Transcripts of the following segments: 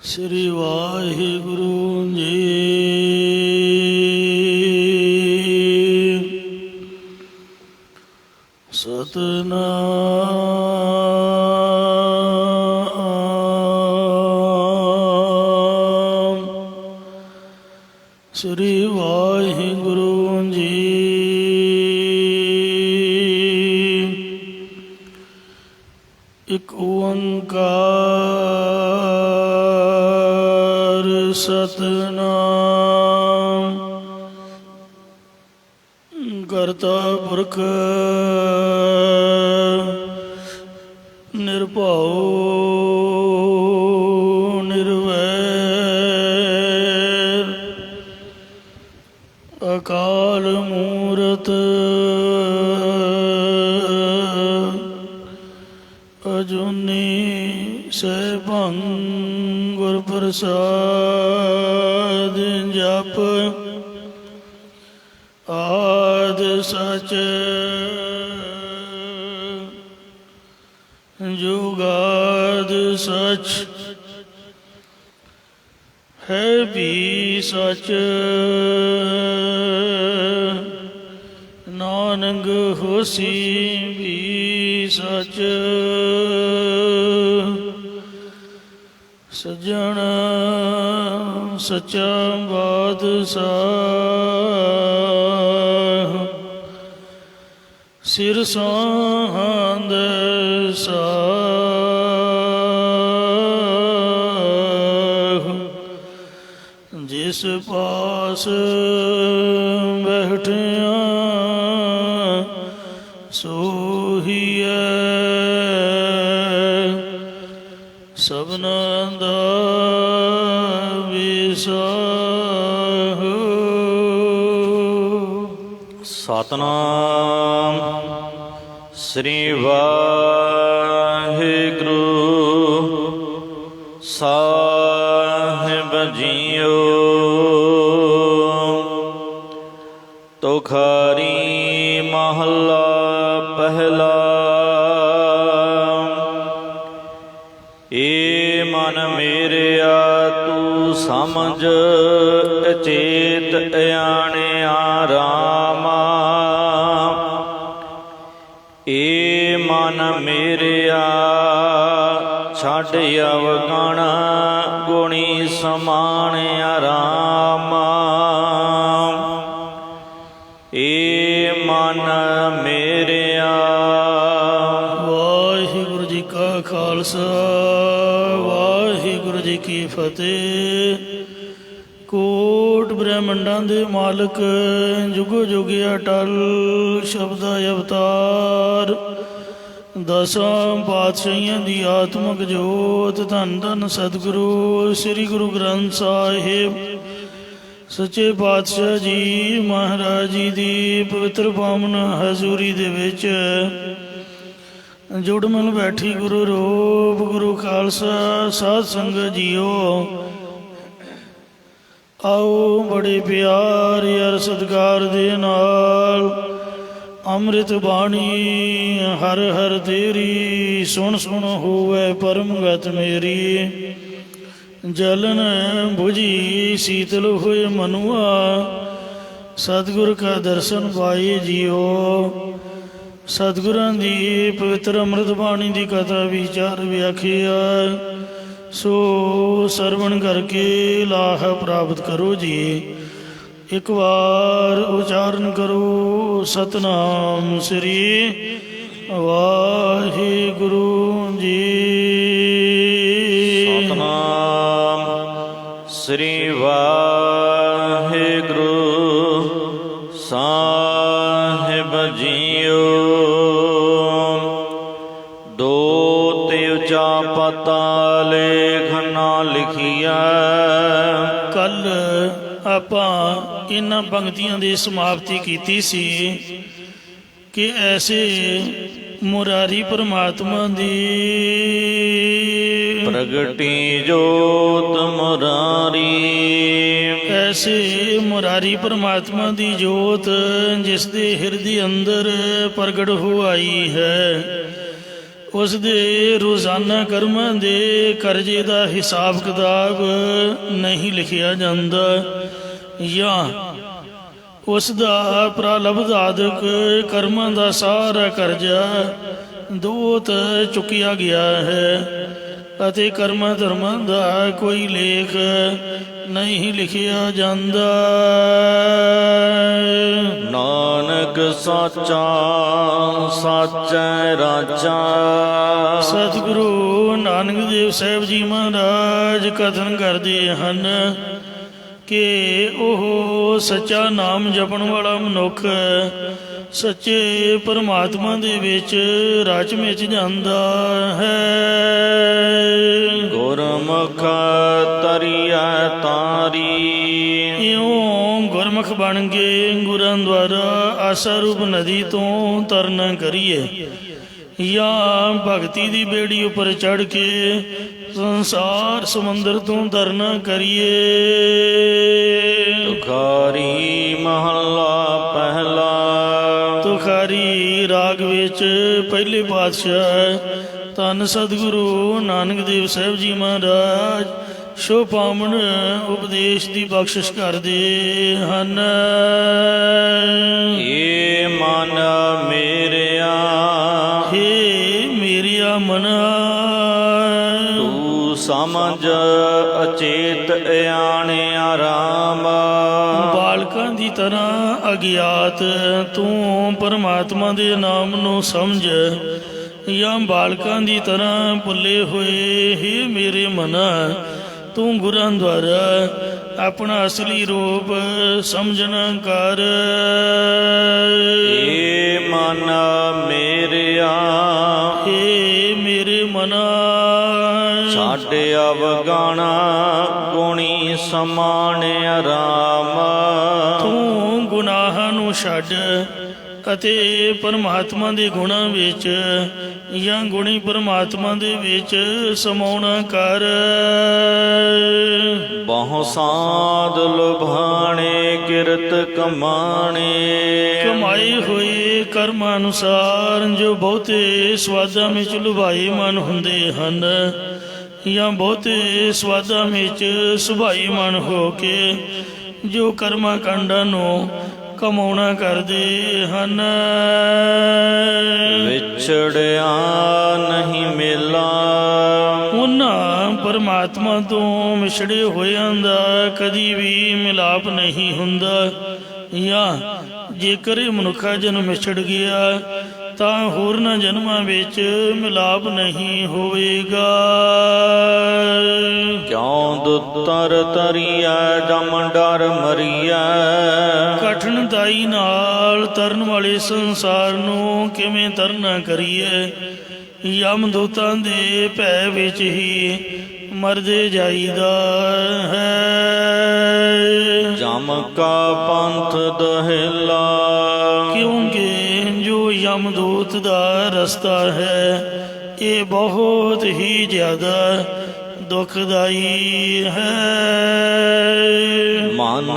श्री वाहिगुरु जी। सतनाम श्री वाहिगुरु जी। एक ओंकार सतनाम करता पुरख निरभਉ निरवैर अकाल मूरत अजूनी सैभं गुर प्रसाद जप आद सच जुगाद सच है भी सच नानक होसी भी सच सज्जन सच्चा बादशाह सिर सांद साह जिस पास बैठिया सोहिए सबना दा विसाह। सतनाम श्री वाहिगुरु साहिब जीओ। तुखारी महला पहला। ए मन मेरिया तू समझ अचेत अयाणिया रामा। ए मन मेरिया छड्ड अवगण गुणी समाणिया रामा। ए मन मेरिया। वाहिगुरु जी का खालसा वाहिगुरु जी की फतेह। कोट ब्रह्मंडां दे मालक जुगो जुगे अटल शब्दा अवतार दसां पातशाहियां दी आत्मक जोत धन धन सतगुरु श्री गुरु ग्रंथ साहिब सच्चे पातशाह जी महाराज जी दी पवित्र पावन हजूरी दे विच जुड़मन बैठी गुरु रूप गुरु खालसा साध संगत जीओ। आओ बड़े प्यार यार सत्कार दे नाल अमृत बाणी हर हर तेरी सुन सुन होवे परम गत मेरी। जलन बुझी शीतल हुए मनुआ सतगुर का दर्शन पाए जियो। सतगुरां दी पवित्र अमृत बाणी की कथा विचार व्याख्या सो सरवण करके लाह प्राप्त करो जी। एक बार उच्चारण करो सतनाम श्री वाहिगुरु जी। सतनाम श्री वाहिगुरु साहिब जीओ। दो ते उचा पता लेख ना लिखिया। कल ਆਪਾਂ ਇਹਨਾਂ ਪੰਕਤੀਆਂ ਦੀ ਸਮਾਪਤੀ ਕੀਤੀ ਸੀ ਕਿ ਐਸੇ ਮੁਰਾਰੀ ਪਰਮਾਤਮਾ ਦੀ प्रगटी जोत मुरारी। ऐसे मुरारी परमात्मा की जोत जिसके हृदय अंदर प्रगट हो आई है ਉਸ ਦੇ ਰੋਜ਼ਾਨਾ ਕਰਮਾਂ ਦੇ ਕਰਜ਼ੇ ਦਾ ਹਿਸਾਬ ਕਿਤਾਬ ਨਹੀਂ ਲਿਖਿਆ ਜਾਂਦਾ, ਜਾਂ ਉਸ ਦਾ ਪ੍ਰਲਬਧਾਦਕ ਕਰਮਾਂ ਦਾ ਸਾਰਾ ਕਰਜ਼ਾ ਦੂਤ ਚੁੱਕਿਆ ਗਿਆ ਹੈ ਅਤੇ ਕਰਮਾਂ ਧਰਮਾਂ ਦਾ ਕੋਈ ਲੇਖ ਨਹੀਂ ਲਿਖਿਆ ਜਾਂਦਾ। ਨਾਨਕ ਸਾਚਾ ਸਾਚੈ ਰਾਜਾ। ਸਤਿਗੁਰੂ ਨਾਨਕ ਦੇਵ ਸਾਹਿਬ ਜੀ ਮਹਾਰਾਜ ਕਥਨ ਕਰਦੇ ਹਨ ਕਿ ਉਹ ਸੱਚਾ ਨਾਮ ਜਪਣ ਵਾਲਾ ਮਨੁੱਖ ਸੱਚੇ ਪਰਮਾਤਮਾ ਦੇ ਵਿੱਚ ਰਚ ਮਿਚ ਜਾਂਦਾ ਹੈ। ਗੁਰਮੁਖ ਤਰੀਐ ਤਾਰੀ। ਇਉਂ ਗੁਰਮੁਖ ਬਣ ਕੇ ਗੁਰਾਂ ਦੁਆਰਾ ਆਸਾ ਰੂਪ ਨਦੀ ਤੋਂ ਤਰਨਾ ਕਰੀਏ, ਜਾਂ ਭਗਤੀ ਦੀ ਬੇੜੀ ਉੱਪਰ ਚੜ੍ਹ ਕੇ ਸੰਸਾਰ ਸਮੁੰਦਰ ਤੋਂ ਤਰਨਾ ਕਰੀਏ। ਤੁਖਾਰੀ ਮਹੱਲਾ ਪਹਿਲਾ। ਤੁਖਾਰੀ ਰਾਗ ਵਿੱਚ ਪਹਿਲੇ ਪਾਤਸ਼ਾਹ ਧੰਨ ਸਤਿਗੁਰੂ ਨਾਨਕ ਦੇਵ ਸਾਹਿਬ ਜੀ ਮਹਾਰਾਜ ਸ਼ੋ ਪਾਵਨ ਉਪਦੇਸ਼ ਦੀ ਬਖਸ਼ਿਸ਼ ਕਰਦੇ ਹਨ। ਏ ਮਨ ਮੇਰਿਆ, ਹੇ ਮੇਰਿਆ ਮਨਾ, ਤੂੰ ਸਮਝ ਅਚੇਤ ਆਣਿਆ ਰਾਮ। ਬਾਲਕਾਂ ਦੀ ਤਰ੍ਹਾਂ ਅਗਿਆਤ ਤੂੰ ਪਰਮਾਤਮਾ ਦੇ ਨਾਮ ਨੂੰ ਸਮਝ, ਜਾਂ ਬਾਲਕਾਂ ਦੀ ਤਰ੍ਹਾਂ ਭੁੱਲੇ ਹੋਏ ਹੀ ਮੇਰੇ ਮਨਾ ਤੂੰ ਗੁਰਾਂ ਦੁਆਰਾ ਆਪਣਾ ਅਸਲੀ ਰੂਪ ਸਮਝਣਾ ਕਰ। ਏ ਮਨ ਮੇਰਿਆ, ਹੇ ਮੇਰੇ ਮਨਾ, ਛੱਡ ਅਵਗਾਣਾ ਗੁਣੀ ਸਮਾਣਿਆ ਰਾਮ। ਤੂੰ ਗੁਨਾਹਾਂ ਨੂੰ ਛੱਡ ਅਤੇ ਪਰਮਾਤਮਾ ਦੇ ਗੁਣਾਂ ਵਿੱਚ ਜਾਂ ਗੁਣੀ ਪਰਮਾਤਮਾ ਦੇ ਵਿੱਚ ਸਮਾਉਣਾ ਕਰ। ਬਹੁ ਸਾਧ ਲੁਭਾਣੇ ਕਿਰਤ ਕਮਾਣੇ। ਕਮਾਏ ਹੋਏ ਕਰਮ ਅਨੁਸਾਰ ਜੋ ਬਹੁਤੇ ਸਵਾਦਾਂ ਵਿੱਚ ਲੁਭਾਏ ਮਨ ਹੁੰਦੇ ਹਨ, ਜਾਂ ਬਹੁਤੇ ਸਵਾਦਾਂ ਵਿੱਚ ਸੁਭਾਈ ਮਨ ਹੋ ਕੇ ਜੋ ਕਰਮਾਂ ਕਾਂਡਾਂ ਨੂੰ ਕਮਾਉਣਾ ਕਰਦੇ ਹਨ। ਵਿਛੜਿਆ ਨਹੀਂ ਮੇਲਾ। ਉਹਨਾਂ ਪਰਮਾਤਮਾ ਤੋਂ ਵਿਛੜੇ ਹੋਇਆਂ ਦਾ ਕਦੀ ਵੀ ਮਿਲਾਪ ਨਹੀਂ ਹੁੰਦਾ, ਜਾਂ ਜੇਕਰ ਇਹ ਮਨੁੱਖਾ ਜਨਮ ਵਿਛੜ ਗਿਆ ਤਾਂ ਹੋਰਨਾਂ ਜਨਮਾਂ ਵਿੱਚ ਮਿਲਾਪ ਨਹੀਂ ਹੋਵੇਗਾ। ਕਿਉਂ ਦੁੱਤਰ ਤਰੀਐ ਜਮ ਡਰ ਮਰੀਐ। ਕਠਿਨਤਾਈ ਨਾਲ ਤਰਨ ਵਾਲੇ ਸੰਸਾਰ ਨੂੰ ਕਿਵੇਂ ਤਰਨਾ ਕਰੀਏ, ਯਮਦੂਤਾਂ ਦੇ ਭੈ ਵਿੱਚ ਹੀ ਮਰਦੇ ਜਾਈਦਾ ਹੈ। ਜਮ ਕਾ ਪੰਥ ਦਹਿਲਾ। ਕਿਉਂਕਿ ਜੋ ਯਮਦੂਤ ਦਾ ਰਸਤਾ ਹੈ ਇਹ ਬਹੁਤ ਹੀ ਜ਼ਿਆਦਾ ਦੁਖਦਾਈ ਹੈ। ਮਨ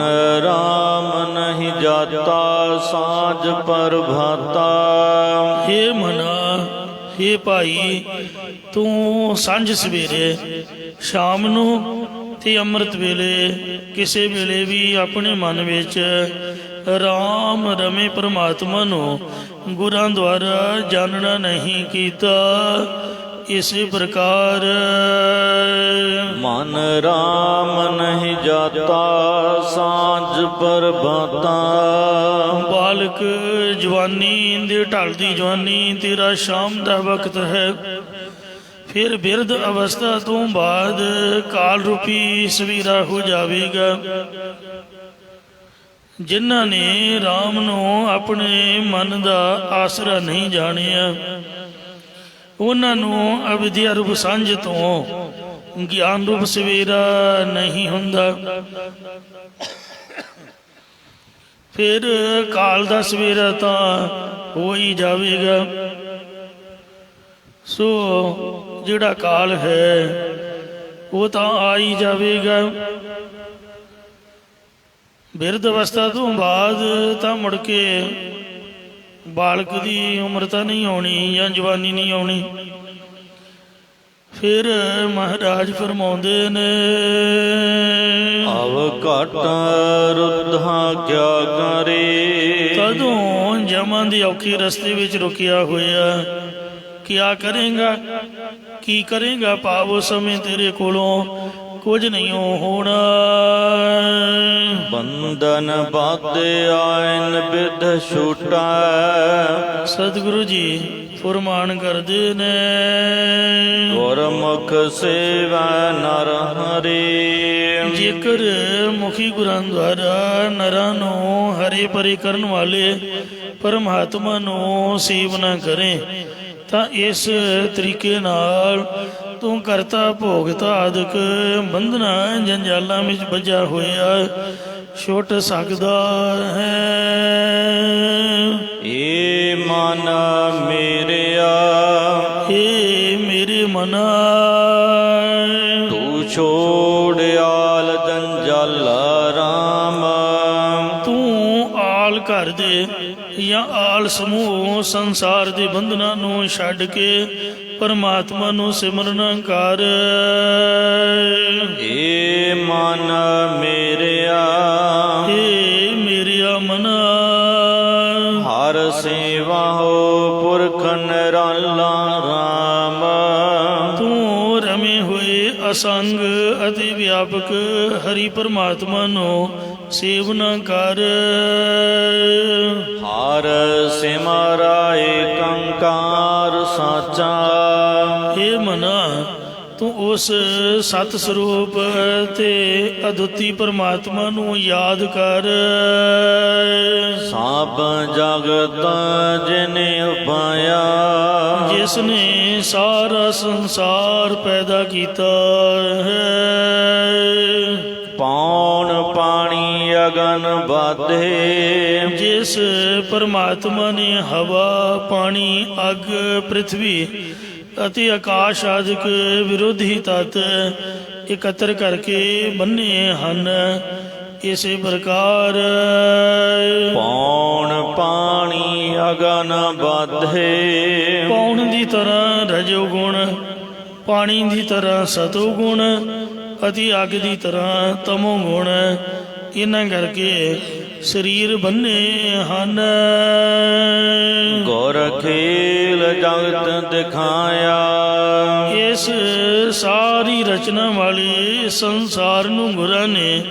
ਰਾਮ ਨਹੀਂ ਜਾਤਾ ਸਾਜ ਪ੍ਰਭਾਤਾ। ਹੇ ਮਨਾ, ਹੇ ਭਾਈ, ਤੂੰ ਸਾਂਝ ਸਵੇਰੇ, ਸ਼ਾਮ ਨੂੰ ਤੇ ਅੰਮ੍ਰਿਤ ਵੇਲੇ ਕਿਸੇ ਵੇਲੇ ਵੀ ਆਪਣੇ ਮਨ ਵਿੱਚ ਰਾਮ ਰਮੇ ਪਰਮਾਤਮਾ ਨੂੰ ਗੁਰਾਂ ਦੁਆਰਾ ਜਾਣਨਾ ਨਹੀਂ ਕੀਤਾ। ਇਸੇ ਪ੍ਰਕਾਰ ਮਨ ਰਾਮ ਨਹੀਂ ਜਾਤਾ ਸਾਂਝ ਪ੍ਰਭਾਤਾ। ਬਾਲਕ ਜਵਾਨੀ ਦੇ ਢਲਦੀ ਜਵਾਨੀ ਤੇਰਾ ਸ਼ਾਮ ਦਾ ਵਕਤ ਹੈ, ਫਿਰ ਬਿਰਧ ਅਵਸਥਾ ਤੋਂ ਬਾਅਦ ਕਾਲ ਰੂਪੀ ਸਵੇਰਾ ਹੋ ਜਾਵੇਗਾ। ਜਿਨ੍ਹਾਂ ਨੇ ਰਾਮ ਨੂੰ ਆਪਣੇ ਮਨ ਦਾ ਆਸਰਾ ਨਹੀਂ ਜਾਣਿਆ, ਉਹਨਾਂ ਨੂੰ ਅਵਿਦਿਆ ਰੂਪ ਸਾਂਝ ਤੋਂ ਗਿਆਨ ਰੂਪ ਸਵੇਰਾ ਨਹੀਂ ਹੁੰਦਾ। ਫਿਰ ਕਾਲ ਦਾ ਸਵੇਰਾ ਤਾਂ ਹੋ ਹੀ ਜਾਵੇਗਾ। ਸੋ ਜਿਹੜਾ ਕਾਲ ਹੈ ਉਹ ਤਾਂ ਆ ਹੀ ਜਾਵੇਗਾ। ਬਿਰਧ ਅਵਸਥਾ ਤੋਂ ਬਾਅਦ ਤਾਂ ਮੁੜ ਕੇ ਬਾਲਕ ਦੀ ਉਮਰ ਤਾਂ ਨਹੀਂ ਆਉਣੀ ਜਾਂ ਜਵਾਨੀ ਨਹੀਂ ਆਉਣੀ। ਫਿਰ ਮਹਾਰਾਜ ਫਰਮਾਉਂਦੇ ਨੇ, ਅਵ ਘਟ ਰੁੱਧਾ ਕਿਆ ਕਰੇ। ਤਦੋਂ ਜਮਾਂ ਦੀ ਔਖੀ ਰਸਤੇ ਵਿੱਚ ਰੁਕਿਆ ਹੋਇਆ, ਕਿਆ ਕਰੇਗਾ, ਕੀ ਕਰੇਗਾ? ਭਾਵ ਉਸ ਸਮੇਂ ਤੇਰੇ ਕੋਲੋਂ ਕੁਝ ਨਹੀਂ ਹੋਣਾ। ਬੰਧਨ ਬਾਧਿਆਇਨ ਬਿਧ ਛੂਟਾ। ਸਤਿਗੁਰੂ ਜੀ ਫੁਰਮਾਨ ਕਰਦੇ ਨੇ, ਗੁਰਮੁਖ ਸੇਵੈ ਨਰ ਹਰੀ। ਜੇਕਰ ਮੁਖੀ ਗੁਰਾਂ ਦੁਆਰਾ ਨਰਾਂ ਨੂੰ ਹਰੇ ਭਰੇ ਕਰਨ ਵਾਲੇ ਪਰਮਾਤਮਾ ਨੂੰ ਸੇਵ ਨਾ ਕਰੇ ਤਾਂ ਇਸ ਤਰੀਕੇ ਨਾਲ ਤੂੰ ਕਰਤਾ ਭੋਗਤਾ ਆਦਿਕ ਬੰਧਨਾਂ ਜੰਜਾਲਾਂ ਵਿੱਚ ਬੱਝਾ ਹੋਇਆ ਛੁੱਟ ਸਕਦਾ ਹੈ। ਏ ਮਨ ਮੇਰਿਆ, ਏ ਮੇਰੇ ਮਨਾ, ਤੂੰ ਛੋੜਿਆਲ ਜੰਜਲ ਰਾਮ। ਤੂੰ ਆਲ ਘਰ ਦੇ ਜਾਂ ਆਲ ਸਮੂਹ ਸੰਸਾਰ ਦੇ ਬੰਧਨਾਂ ਨੂੰ ਛੱਡ ਕੇ ਪਰਮਾਤਮਾ ਨੂੰ ਸਿਮਰਨ ਕਰ। ਏ ਮਨ ਮੇਰਿਆ, ਏ ਮੇਰਿਆ ਮਨਾ, ਹਰ ਸੇਵਾ ਹੋ ਪੁਰਖ ਨਿਰਾਲਾ ਰਾਮ। ਤੂੰ ਰਮੇ ਹੋਏ ਅਸੰਗ ਅਤੇ ਵਿਆਪਕ ਹਰੀ ਪਰਮਾਤਮਾ ਨੂੰ ਸੇਵਨਾ ਕਰ। ਹਰ ਸਿਮਰਾ ਏਕੰਕਾਰ ਸਾਚਾ। ਇਹ ਮਨਾ, ਤੂੰ ਉਸ ਸਤ ਸਰੂਪ ਤੇ ਅਦੁੱਤੀ ਪਰਮਾਤਮਾ ਨੂੰ ਯਾਦ ਕਰ। ਸਭ ਜਗਤ ਜਿਨੇ ਉਪਾਇਆ, ਜਿਸ ਨੇ ਸਾਰਾ ਸੰਸਾਰ ਪੈਦਾ ਕੀਤਾ ਹੈ। ਪੌਣ ਪਾਣੀ ਅਗਨ ਬਾਧੇ, ਜਿਸ ਪਰਮਾਤਮਾ ਨੇ ਹਵਾ, ਪਾਣੀ, ਅੱਗ, ਪ੍ਰਿਥਵੀ ਅਤੇ ਆਕਾਸ਼ ਆਦਿਕ ਵਿਰੋਧੀ ਤੱਤ ਇਕੱਤਰ ਕਰਕੇ ਬੰਨੇ ਹਨ, ਇਸੇ ਪ੍ਰਕਾਰ ਪੌਣ ਪਾਣੀ ਅਗਨ ਬਾਧੇ। ਪੌਣ ਦੀ ਤਰ੍ਹਾਂ ਰਜੋ ਗੁਣ, ਪਾਣੀ ਦੀ ਤਰ੍ਹਾਂ ਸਤੋ ਗੁਣ ਅਤੇ ਅੱਗ ਦੀ ਤਰ੍ਹਾਂ ਤਮੋ ਗੁਣ, ਇਹਨਾਂ ਕਰਕੇ ਸਰੀਰ ਬੰਨੇ ਹਨ। ਗੁਰ ਖੇਲ ਜਗਤ ਦਿਖਾਇਆ, ਇਸ ਸਾਰੀ ਰਚਨਾ ਵਾਲੇ ਸੰਸਾਰ ਨੂੰ ਗੁਰਾਂ ਨੇ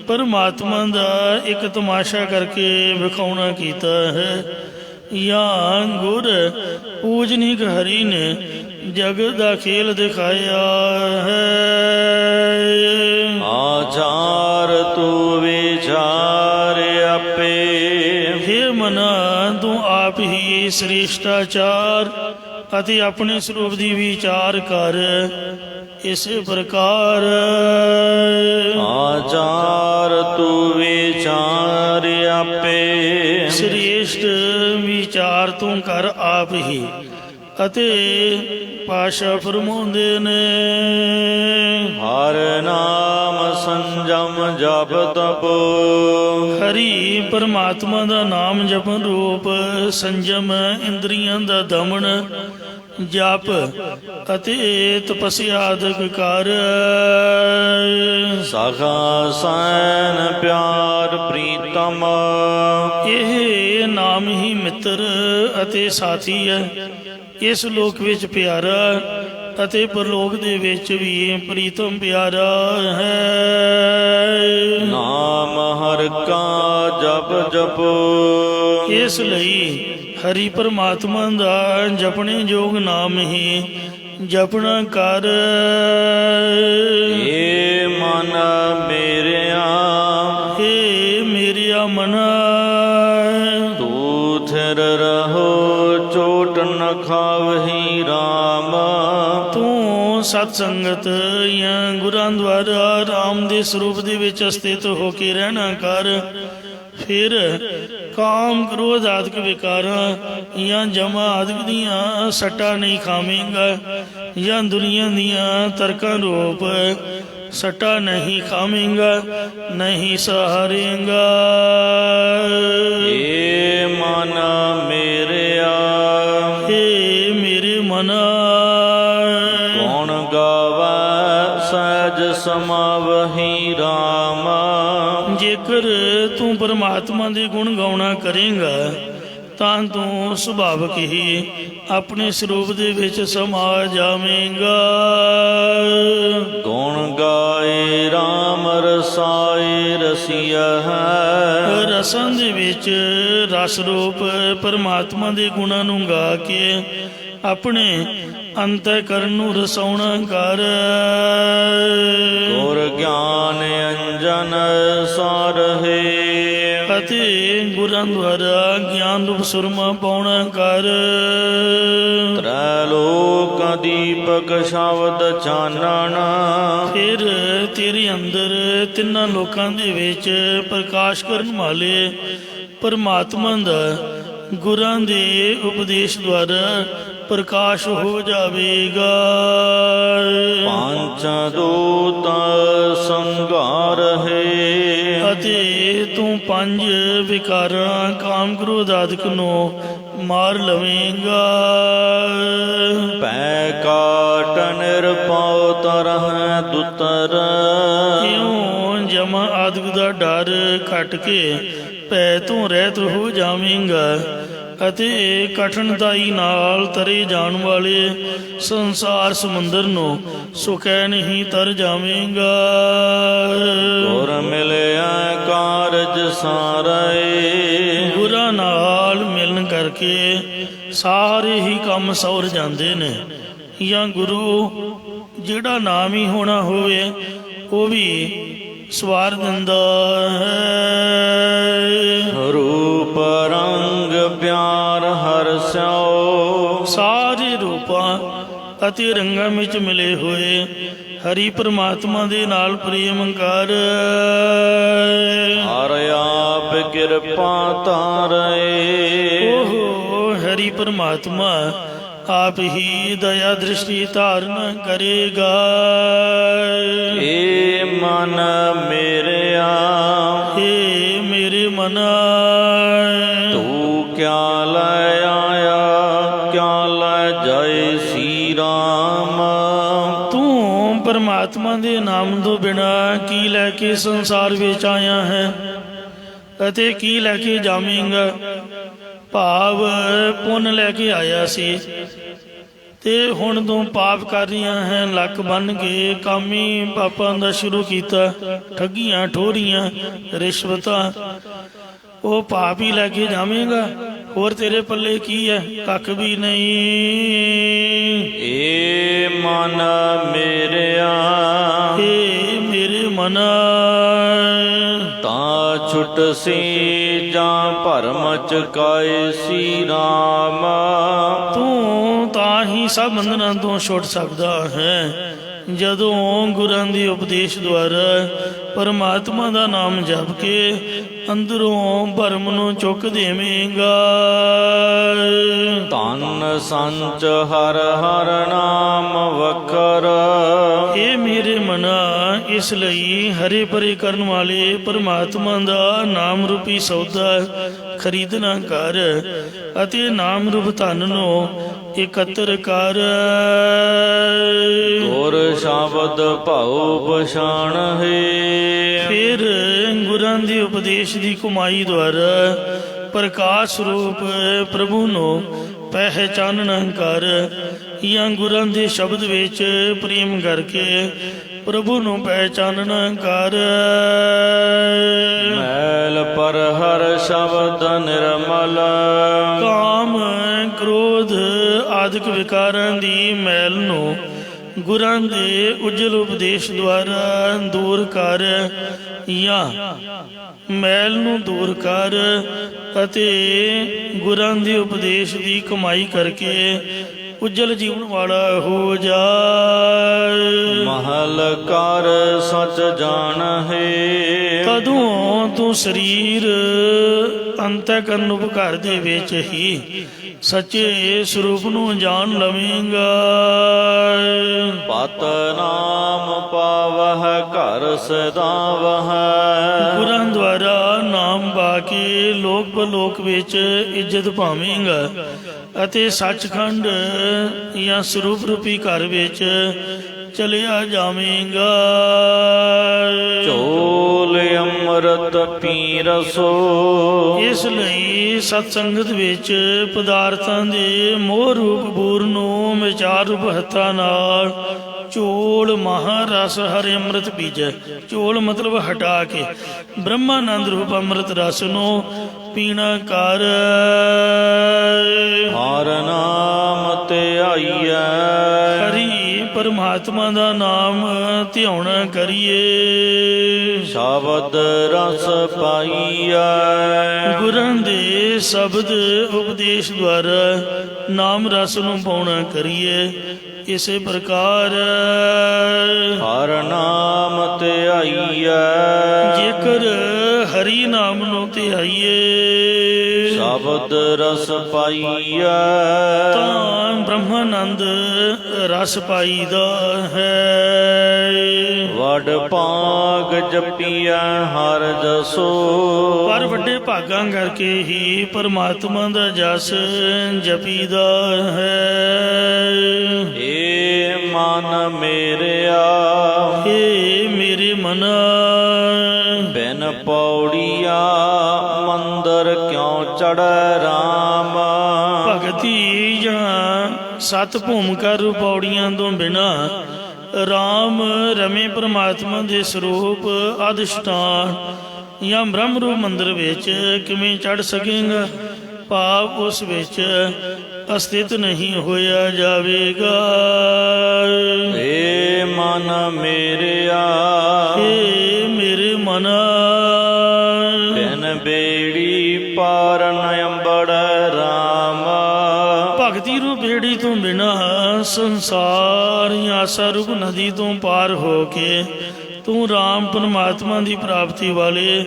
ਪਰਮਾਤਮਾ ਦਾ ਇੱਕ ਤਮਾਸ਼ਾ ਕਰਕੇ ਵਿਖਾਉਣਾ ਕੀਤਾ ਹੈ। ਜਾਂ ਗੁਰ ਪੂਜਨੀਕ ਹਰੀ ਨੇ ਜਗਤ ਦਾ ਖੇਲ ਦਿਖਾਇਆ ਹੈ। ਆਚਾਰ ਤੂੰ ਵਿਚਾਰ ਆਪੇ, ਹੇ ਮਨਾ, ਤੂੰ ਆਪ ਹੀ ਸ੍ਰੇਸ਼ਟਾਚਾਰ ਅਤੇ ਆਪਣੇ ਸਰੂਪ ਦੀ ਵਿਚਾਰ ਕਰ। ਇਸੇ ਪ੍ਰਕਾਰ ਆਚਾਰ ਤੂੰ ਵਿਚਾਰ ਆਪੇ, ਸ੍ਰੇਸ਼ਟ ਵਿਚਾਰ ਤੂੰ ਕਰ ਆਪ ਹੀ। ਅਤੇ ਪਾਸ਼ਾ ਫਰਮਾਉਂਦੇ ਨੇ, ਹਰ ਨਾਮ ਸੰਜਮ ਜਪ ਤਪ। ਹਰੀ ਪਰਮਾਤਮਾ ਦਾ ਨਾਮ ਜਪਨ ਰੂਪ ਸੰਜਮ, ਇੰਦਰੀਆਂ ਦਾ ਦਮਨ, ਜਪ ਅਤੇ ਤਪੱਸਿਆ ਆਦਿਕ ਕਰ। ਸਖਾ ਸੈਨ ਪਿਆਰ ਪ੍ਰੀਤਮ, ਇਹ ਨਾਮ ਹੀ ਮਿੱਤਰ ਅਤੇ ਸਾਥੀ ਹੈ। ਇਸ ਲੋਕ ਵਿੱਚ ਪਿਆਰਾ ਅਤੇ ਪਰਲੋਕ ਦੇ ਵਿੱਚ ਵੀ ਪ੍ਰੀਤਮ ਪਿਆਰਾ ਹੈ। ਨਾਮ ਹਰ ਕਾ ਜਪ ਜਪੋ, ਇਸ ਲਈ ਹਰੀ ਪਰਮਾਤਮਾ ਦਾ ਜਪਣੇ ਯੋਗ ਨਾਮ ਹੀ ਜਪਣਾ ਕਰ। ਏ ਮਨ ਮੇਰਿਆ, ਏ ਮੇਰਿਆ ਮਨਾ, ਤੂੰ ਥਿਰ ਰਹੋ ਚੋਟ ਨ ਖਾਵਹੀ ਰਾਮ। ਤੂੰ ਸਤ ਸੰਗਤ ਜਾਂ ਗੁਰਾਂ ਦੁਆਰਾ ਰਾਮ ਦੇ ਸਰੂਪ ਦੇ ਵਿੱਚ ਸਥਿਤ ਹੋ ਕੇ ਰਹਿਣਾ ਕਰ। ਫਿਰ ਕਾਮ ਕ੍ਰੋਧ ਆਦਿਕ ਵਿਕਾਰਾਂ ਜਾਂ ਜਮਾ ਆਦਿਕ ਦੀਆਂ ਸੱਟਾਂ ਨਹੀਂ ਖਾਵੇਂਗਾ, ਜਾਂ ਦੁਨੀਆ ਦੀਆਂ ਤਰਕਾਂ ਰੂਪ ਸੱਟਾਂ ਨਹੀਂ ਖਾਵੇਂਗਾ, ਨਹੀਂ ਸਹਾਰੇਂਗਾ। ਏ ਮਨ ਮੇਰਿਆ, ਏ ਮੇਰੇ ਮਨਾ, ਕੌਣ ਸਮਾਵਹੀ RAM। ਜੇਕਰ ਤੂੰ ਪਰਮਾਤਮਾ ਦੇ ਗੁਣ ਗਾਉਣਾ ਕਰੇਂਗਾ ਤਾਂ ਤੂੰ ਸੁਭਾਵਕ ਹੀ ਆਪਣੇ ਸਰੂਪ ਦੇ ਵਿੱਚ ਸਮਾ ਜਾਵੇਂਗਾ। ਗੁਣ ਗਾਏ RAM ਰਸਾਏ ਰਸੀਆ ਹੈ। ਰਸਾਂ ਦੇ ਵਿੱਚ ਰਸ ਰੂਪ ਪਰਮਾਤਮਾ ਦੇ ਗੁਣਾਂ ਨੂੰ ਗਾ ਕੇ ਆਪਣੇ ਅੰਤःਕਰਨ ਨੂੰ ਰਸਾਉਣਾ ਕਰ। ਗੁਰ ਗਿਆਨ ਅੰਜਨ ਸਾਰਹੇ। ਅਤੇ ਗੁਰਾਂ ਦੁਆਰਾ ਗਿਆਨ ਰੂਪ ਸੁਰਮਾ ਪਾਉਣਾ ਕਰ। ਤ੍ਰੈ ਲੋਕ ਦੀਪਕ ਸ਼ਬਦ ਚਾਨਣ। ਫਿਰ ਤੇਰੇ ਅੰਦਰ ਤਿੰਨਾਂ ਲੋਕਾਂ ਦੇ ਵਿੱਚ ਪ੍ਰਕਾਸ਼ ਕਰਨ ਵਾਲੇ ਪਰਮਾਤਮਾ ਦਾ ਗੁਰਾਂ ਦੇ ਉਪਦੇਸ਼ ਦੁਆਰਾ ਪ੍ਰਕਾਸ਼ ਹੋ ਜਾਵੇਗਾ। ਪੰਚ ਦੂਤ ਸੰਘਾਰ ਹੈ। ਅਤੇ ਤੂੰ ਪੰਜ ਵਿਕਾਰਾਂ ਕਾਮ ਕ੍ਰੋਧ ਆਦਿਕ ਨੂੰ ਮਾਰ ਲਵੇਂਗਾ। ਪੈ ਕਾਟ ਨਿਰਪਉ ਤਰਹਿ ਦੁਤਰ। ਇਉਂ ਜਮਾ ਆਦਿਕ ਦਾ ਡਰ ਘਟ ਕੇ ਭੈ ਤੋਂ ਰਹਿਤ ਹੋ ਜਾਵੇਂਗਾ ਅਤੇ ਕਠਿਨਤਾਈ ਨਾਲ ਤਰੇ ਜਾਣ ਵਾਲੇ ਸੰਸਾਰ ਸਮੁੰਦਰ ਨੂੰ ਸੁਕੈ ਨਹੀਂ ਤਰ ਜਾਵੇਂਗਾ। ਗੁਰ ਮਿਲਿਆ ਕਾਰਜ ਸਾਰੇ। ਗੁਰਾਂ ਨਾਲ ਮਿਲਣ ਕਰਕੇ ਸਾਰੇ ਹੀ ਕੰਮ ਸੌਰ ਜਾਂਦੇ ਨੇ। ਜਾਂ ਗੁਰੂ ਜਿਹੜਾ ਨਾਮ ਹੀ ਹੋਣਾ ਹੋਵੇ ਉਹ ਵੀ ਸਵਾਰ ਦਿੰਦਾ ਹੈ। ਰੂਪ ਰੰਗ ਪਿਆਰ ਹਰਿ ਸਿਉ। ਸਾਰੇ ਰੂਪਾਂ ਅਤੇ ਰੰਗਾਂ ਵਿੱਚ ਮਿਲੇ ਹੋਏ ਹਰੀ ਪਰਮਾਤਮਾ ਦੇ ਨਾਲ ਪ੍ਰੇਮ ਕਰ। ਹਰਿ ਆਪ ਕਿਰਪਾ ਧਾਰੇ। ਓਹ ਹਰੀ ਪਰਮਾਤਮਾ ਆਪ ਹੀ ਦਇਆ ਦ੍ਰਿਸ਼ਟੀ ਧਾਰਨ ਕਰੇਗਾ। ਏ ਮਨ ਮੇਰਿਆ। ਏ ਮੇਰੇ ਮਨਾ ਤੂੰ ਕਿਆ ਲੈ ਆਇਆ ਕਿਆ ਲੈ ਜਾਏ ਸੀ RAM। ਤੂੰ ਪਰਮਾਤਮਾ ਦੇ ਨਾਮ ਤੋਂ ਬਿਨਾ ਕੀ ਲੈ ਕੇ ਸੰਸਾਰ ਵਿੱਚ ਆਇਆ ਹੈ ਅਤੇ ਕੀ ਲੈ ਕੇ ਜਾਵੇਂਗਾ। ਭਾਵ ਪੁੰਨ ਲੈ ਕੇ ਆਇਆ ਸੀ ਤੇ ਹੁਣ ਤੂੰ ਪਾਪ ਕਰ ਰਹੀਆਂ ਹੈ। ਲੱਕ ਬੰਨ ਕੇ ਕਾਮੀ ਪਾਪਾਂ ਦਾ ਸ਼ੁਰੂ ਕੀਤਾ। ਠੱਗੀਆਂ ਠੋਰੀਆਂ ਰਿਸ਼ਵਤਾਂ ਉਹ ਪਾਪ ਹੀ ਲੈ ਕੇ ਜਾਵੇਂਗਾ। ਹੋਰ ਤੇਰੇ ਪੱਲੇ ਕੀ ਹੈ? ਕੱਖ ਵੀ ਨਹੀਂ। ਏ ਮਨ ਮੇਰਿਆ। ਏ ਮੇਰੇ ਮਨਾ ਤਾਂ ਛੁਟ ਸੀ ਜਾਂ ਭਰਮ ਚੁਕਾਏ ਸੀ RAM। ਤੂੰ ਤਾਂ ਹੀ ਸਭ ਬੰਧਨਾਂ ਤੋਂ ਛੁੱਟ ਸਕਦਾ ਹੈ ਜਦੋਂ ਗੁਰਾਂ ਦੇ ਉਪਦੇਸ਼ ਦੁਆਰਾ ਪਰਮਾਤਮਾ ਦਾ ਨਾਮ ਜਪ ਕੇ ਅੰਦਰੋਂ ਭਰਮ ਨੂੰ ਚੁੱਕ ਦੇਵੇਂਗਾ। ਧਨ ਸੰਚ ਹਰ ਹਰ ਨਾਮ ਵਖਰ। ਇਹ ਮੇਰੇ ਮਨਾ ਇਸ ਲਈ ਹਰੇ ਭਰੇ ਕਰਨ ਵਾਲੇ ਪਰਮਾਤਮਾ ਦਾ ਨਾਮ ਰੂਪੀ ਸੌਦਾ ਖਰੀਦਣਾ ਕਰ ਅਤੇ ਨਾਮ ਰੂਪ ਧਨ ਨੂੰ ਇਕੱਤਰ ਕਰ। ਗੁਰ ਸ਼ਬਦ ਭਾਉ ਪਛਾਣ ਹੈ। ਫਿਰ ਗੁਰਾਂ ਦੇ ਉਪਦੇਸ਼ ਦੀ ਕਮਾਈ ਦੁਆਰਾ ਪ੍ਰਕਾਸ਼ ਰੂਪ ਪ੍ਰਭੂ ਨੂੰ ਪਹਿਚਾਨਣਾ ਕਰ। ਜਾਂ ਗੁਰਾਂ ਦੇ ਸ਼ਬਦ ਵਿੱਚ ਪ੍ਰੇਮ ਕਰਕੇ ਪ੍ਰਭੂ ਨੂੰ ਪਹਿਚਾਨਣਾ ਕਰ। ਮੈਲ ਪਰ ਹਰ ਸ਼ਬਦ ਨਿਰਮਲ। ਕਾਮ ਕ੍ਰੋਧ ਆਦਿਕ ਵਿਕਾਰਾਂ ਦੀ ਮੈਲ ਨੂੰ ਗੁਰਾਂ ਦੇ ਉਜਲ ਉਪਦੇਸ਼ ਦੁਆਰਾ ਦੂਰ ਕਰ। ਜਾਂ ਮੈਲ ਨੂੰ ਦੂਰ ਕਰ ਅਤੇ ਗੁਰਾਂ ਦੇ ਉਪਦੇਸ਼ ਦੀ ਕਮਾਈ ਕਰਕੇ ਉਜਲ ਜੀਵਨ ਵਾਲਾ ਹੋ ਜਾ। ਮਹਲ ਕਰ ਸਚ ਜਾਣ ਹੈ। ਕਦੋਂ ਤੂੰ ਸਰੀਰ ਅੰਤःਕਰਨ ਰੂਪ ਘਰ ਦੇ ਵਿੱਚ ਹੀ ਸੱਚੇ ਸਰੂਪ ਨੂੰ ਜਾਣ ਲਵੇਂਗਾ। ਪਤ ਨਾਮ ਪਾਵਹਿ ਘਰ ਸਦਾਵਹਿ। ਗੁਰਾਂ ਦੁਆਰਾ ਨਾਮ ਪਾ ਕੇ ਲੋਕ ਪਰਲੋਕ ਵਿੱਚ ਇੱਜ਼ਤ ਪਾਵੇਂਗਾ ਅਤੇ ਸੱਚਖੰਡ ਜਾਂ ਸਰੂਪ ਰੂਪੀ ਘਰ ਵਿੱਚ ਚਲਿਆ ਜਾਵੇਂਗਾ। ਝੋਲ ਅੰਮ੍ਰਿਤ ਪੀ ਰਸੋ। ਇਸ ਲਈ ਸਤ ਸੰਗਤ ਵਿੱਚ ਪਦਾਰਥਾਂ ਦੇ ਮੋਹ ਰੂਪ ਬੂਰ ਨੂੰ ਵਿਚਾਰ ਰੂਪ ਹੱਥਾਂ ਨਾਲ ਝੋਲ ਮਹਾਰਸ ਹਰਿ ਅੰਮ੍ਰਿਤ ਪੀਜੈ। ਝੋਲ ਮਤਲਬ ਹਟਾ ਕੇ ਬ੍ਰਹਮਾਨੰਦ ਰੂਪ ਅੰਮ੍ਰਿਤ ਰਸ ਨੂੰ ਪੀਣਾ ਕਰ। ਹਰ ਨਾਮ ਧਿਆਈਐ। ਹਰੀ ਪਰਮਾਤਮਾ ਦਾ ਨਾਮ ਧਿਆਉਣਾ ਕਰੀਏ। ਸ਼ਬਦ ਰਸ ਪਾਈਐ। ਗੁਰਾਂ ਦੇ ਸ਼ਬਦ ਉਪਦੇਸ਼ ਦੁਆਰਾ ਨਾਮ ਰਸ ਨੂੰ ਪਾਉਣਾ ਕਰੀਏ। ਇਸੇ ਪ੍ਰਕਾਰ ਹਰ ਨਾਮ ਧਿਆਈਐ। ਜੇਕਰ ਹਰੀ ਨਾਮ ਨੂੰ ਧਿਆਈਏ ਸ਼ਬਦ ਰਸ ਪਾਈਐ। ਤਾਂ ਬ੍ਰਹਮਾਨੰਦ ਰਸ ਪਾਈਦਾ ਹੈ। ਵਡ ਭਾਗ ਜਪੀਐ ਹਰ ਜਸੋ। ਪਰ ਵੱਡੇ ਭਾਗਾਂ ਕਰਕੇ ਹੀ ਪਰਮਾਤਮਾ ਦਾ ਜਸ ਜਪੀਦਾ ਹੈ। ਏ ਮਨ ਮੇਰਿਆ। ਏ ਮੇਰੇ ਮਨਾ ਬਿਨ ਪੌੜੀਆ ਮੰਦਰ ਕਿਉ ਚੜੈ ਰਾਮ। ਭਗਤੀ ਜਾਂ ਸਤ ਭੂਮਿਕਾ ਰੂਪ ਪੌੜੀਆਂ ਤੋਂ ਬਿਨਾ ਰਾਮ ਰਮੇ ਪਰਮਾਤਮਾ ਦੇ ਸਰੂਪ ਅਧਿਸ਼ਟਾਨ ਜਾਂ ਬ੍ਰਹਮ ਰੂਪ ਮੰਦਰ ਵਿੱਚ ਕਿਵੇਂ ਚੜ ਸਕੇਗਾ। ਭਾਵ ਉਸ ਵਿੱਚ ਅਸਥਿਤ ਨਹੀਂ ਹੋਇਆ ਜਾਵੇਗਾ। ਏ ਮਨ ਮੇਰਿਆ। ਏ ਮੇਰੇ ਮਨਾ ਬਿਨ ਬੇੜੀ ਪਾਰ ਨ ਅੰਬੜੈ ਰਾਮ। ਭਗਤੀ ਰੂਪ ਬੇੜੀ ਤੋਂ ਬਿਨਾ ਸੰਸਾਰ ਜਾਂ ਆਸਾ ਰੂਪ ਨਦੀ ਤੋਂ ਪਾਰ ਹੋ ਕੇ ਤੂੰ ਰਾਮ ਪਰਮਾਤਮਾ ਦੀ ਪ੍ਰਾਪਤੀ ਵਾਲੇ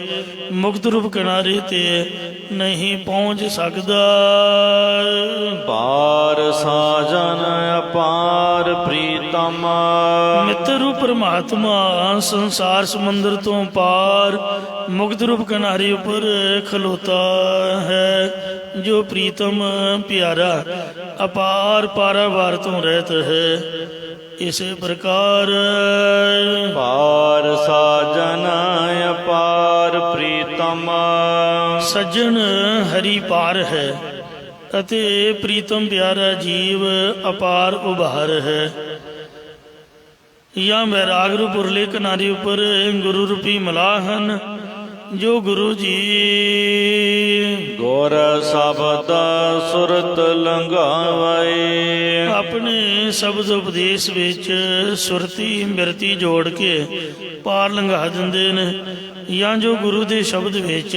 ਮੁਕਤ ਰੂਪ ਕਿਨਾਰੇ ਤੇ ਨਹੀਂ ਪਹੁੰਚ ਸਕਦਾ। ਪਾਰ ਸਾਜਨ ਅਪਾਰ ਪ੍ਰੀਤਮ। ਮਿੱਤਰ ਰੂਪ ਪਰਮਾਤਮਾ ਸੰਸਾਰ ਸਮੁੰਦਰ ਤੋਂ ਪਾਰ ਮੁਕਤ ਰੂਪ ਕਿਨਾਰੇ ਉੱਪਰ ਖਲੋਤਾ ਹੈ। ਜੋ ਪ੍ਰੀਤਮ ਪਿਆਰਾ ਅਪਾਰ ਪਾਰਾਵਾਰ ਤੋਂ ਰਹਿਤ ਹੈ। ਇਸੇ ਪ੍ਰਕਾਰ ਪਾਰ ਸਾਜਨ ਅਪਾਰ ਪ੍ਰੀਤਮ। ਸੱਜਣ ਹਰੀ ਪਾਰ ਹੈ ਅਤੇ ਪ੍ਰੀਤਮ ਪਿਆਰਾ ਜੀਵ ਅਪਾਰ ਉਭਾਰ ਹੈ। ਜਾਂ ਵੈਰਾਗ ਰੂਪ ਉਰਲੇ ਕਿਨਾਰੇ ਉੱਪਰ ਗੁਰੂ ਰੂਪੀ ਮਲਾਹ ਹਨ। ਜੋ ਗੁਰੂ ਜੀ ਗੁਰ ਸ਼ਬਦ ਸੁਰਤ ਲੰਘਾਵੇ। ਆਪਣੇ ਸ਼ਬਦ ਉਪਦੇਸ਼ ਵਿੱਚ ਸੁਰਤੀ ਮਿਰਤੀ ਜੋੜ ਕੇ ਪਾਰ ਲੰਘਾ ਦਿੰਦੇ ਨੇ। ਜਾਂ ਜੋ ਗੁਰੂ ਦੇ ਸ਼ਬਦ ਵਿੱਚ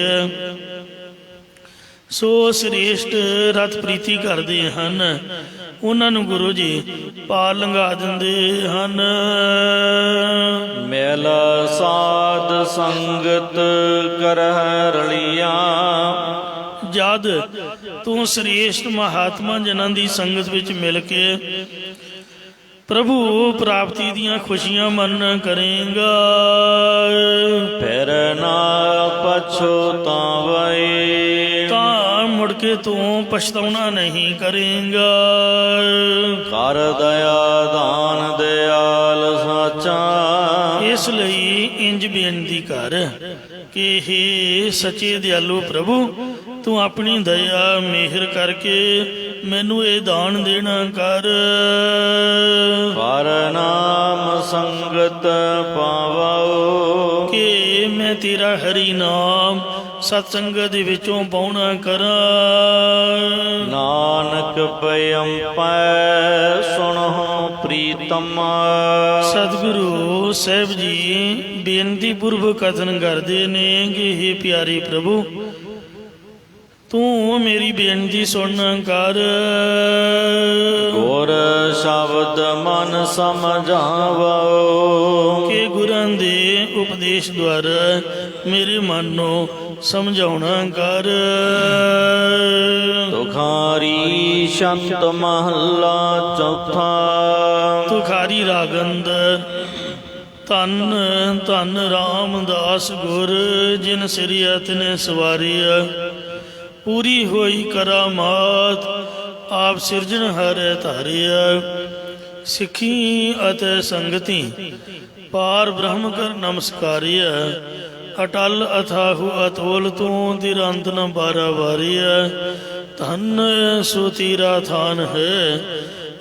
ਸੋ ਸ੍ਰੇਸ਼ਟ ਰਤ ਪ੍ਰੀਤੀ ਕਰਦੇ ਹਨ ਉਹਨਾਂ ਨੂੰ ਗੁਰੂ ਜੀ ਪਾਰ ਲੰਘਾ ਦਿੰਦੇ ਹਨ। ਮਿਲ ਸਾਧ ਸੰਗਤ ਕਰਹਿ ਰਲੀਆਂ। ਜਦ ਤੂੰ ਸ੍ਰੇਸ਼ਟ ਮਹਾਤਮਾ ਜਨਾਂ ਦੀ ਸੰਗਤ ਵਿੱਚ ਮਿਲ ਕੇ ਪ੍ਰਭੂ ਪ੍ਰਾਪਤੀ ਦੀਆਂ ਖੁਸ਼ੀਆਂ ਮਨ ਕਰੇਗਾ। ਫਿਰ ਨਾ ਪਛਤਾਵੇ। ਤਾਂ ਮੁੜ ਕੇ ਤੂੰ ਪਛਤਾਉਣਾ ਨਹੀਂ ਕਰੇਗਾ। ਕਰ ਦਇਆ ਦਾਨ ਦਿਆਲ ਸਾਚਾ। ਇਸ ਲਈ ਇੰਜ ਬੇਨਤੀ ਕਰ ਕਿ ਹੇ ਸੱਚੇ ਦਿਆਲੂ ਪ੍ਰਭੂ ਤੂੰ ਆਪਣੀ ਦਇਆ ਮਿਹਰ ਕਰਕੇ ਮੈਨੂੰ ਇਹ ਦਾਨ ਦੇਣਾ ਕਰ। ਪਰ ਨਾਮ ਸੰਗਤ ਪਾਵਾਓ। ਕਿ ਮੈਂ ਤੇਰਾ ਹਰੀ ਨਾਮ ਸਤ ਸੰਗਤ ਦੇ ਵਿੱਚੋਂ ਪਾਉਣਾ ਕਰਾਂ। ਨਾਨਕ ਪਇਮ ਪੈ ਸੁਣੋ ਪ੍ਰੀਤਮ। ਸਤਿਗੁਰੂ ਸਾਹਿਬ ਜੀ ਬੇਨਤੀ ਪੂਰਵਕ ਕਥਨ ਕਰਦੇ ਨੇ ਕਿ ਹੇ ਪਿਆਰੇ ਪ੍ਰਭੂ ਤੂੰ ਮੇਰੀ ਬੇਨਤੀ ਸੁਣ ਕਰ। ਗੁਰ ਸ਼ਬਦ ਮਨ ਸਮਝਾਵੋ। ਕਿ ਗੁਰਾਂ ਦੇ ਉਪਦੇਸ਼ ਦੁਆਰਾ ਮੇਰੇ ਮਨ ਨੂੰ ਸਮਝਾਉਣਾ ਕਰ। ਤੁਖਾਰੀ ਸ਼ੰਤ ਮਹੱਲਾ ਚੌਥਾ। ਤੁਖਾਰੀ ਰਾਗੰਦ। ਧੰਨ ਧੰਨ ਰਾਮਦਾਸ ਗੁਰ ਜਿਨ ਸਿਰਿਆ ਤਿਨੇ ਸਵਾਰਿਆ। ਪੂਰੀ ਹੋਈ ਕਰਾਮਾਤ ਆਪ ਸਿਰਜਣ ਹਾਰੇ ਧਾਰਿਆ। ਸਿੱਖੀ ਅਤੇ ਸੰਗਤੀ ਪਾਰ ਬ੍ਰਹਮ ਕਰ ਨਮਸਕਾਰੀਐ। ਅਟਲ ਅਥਾਹੂ ਅਤੋਲ ਤੂੰ ਤਿਰੰਤ ਨ ਬਾਰਾ ਵਾਰੀਐ। ਧਨ ਸੋ ਤੀਰਾ ਥਾਨ ਹੈ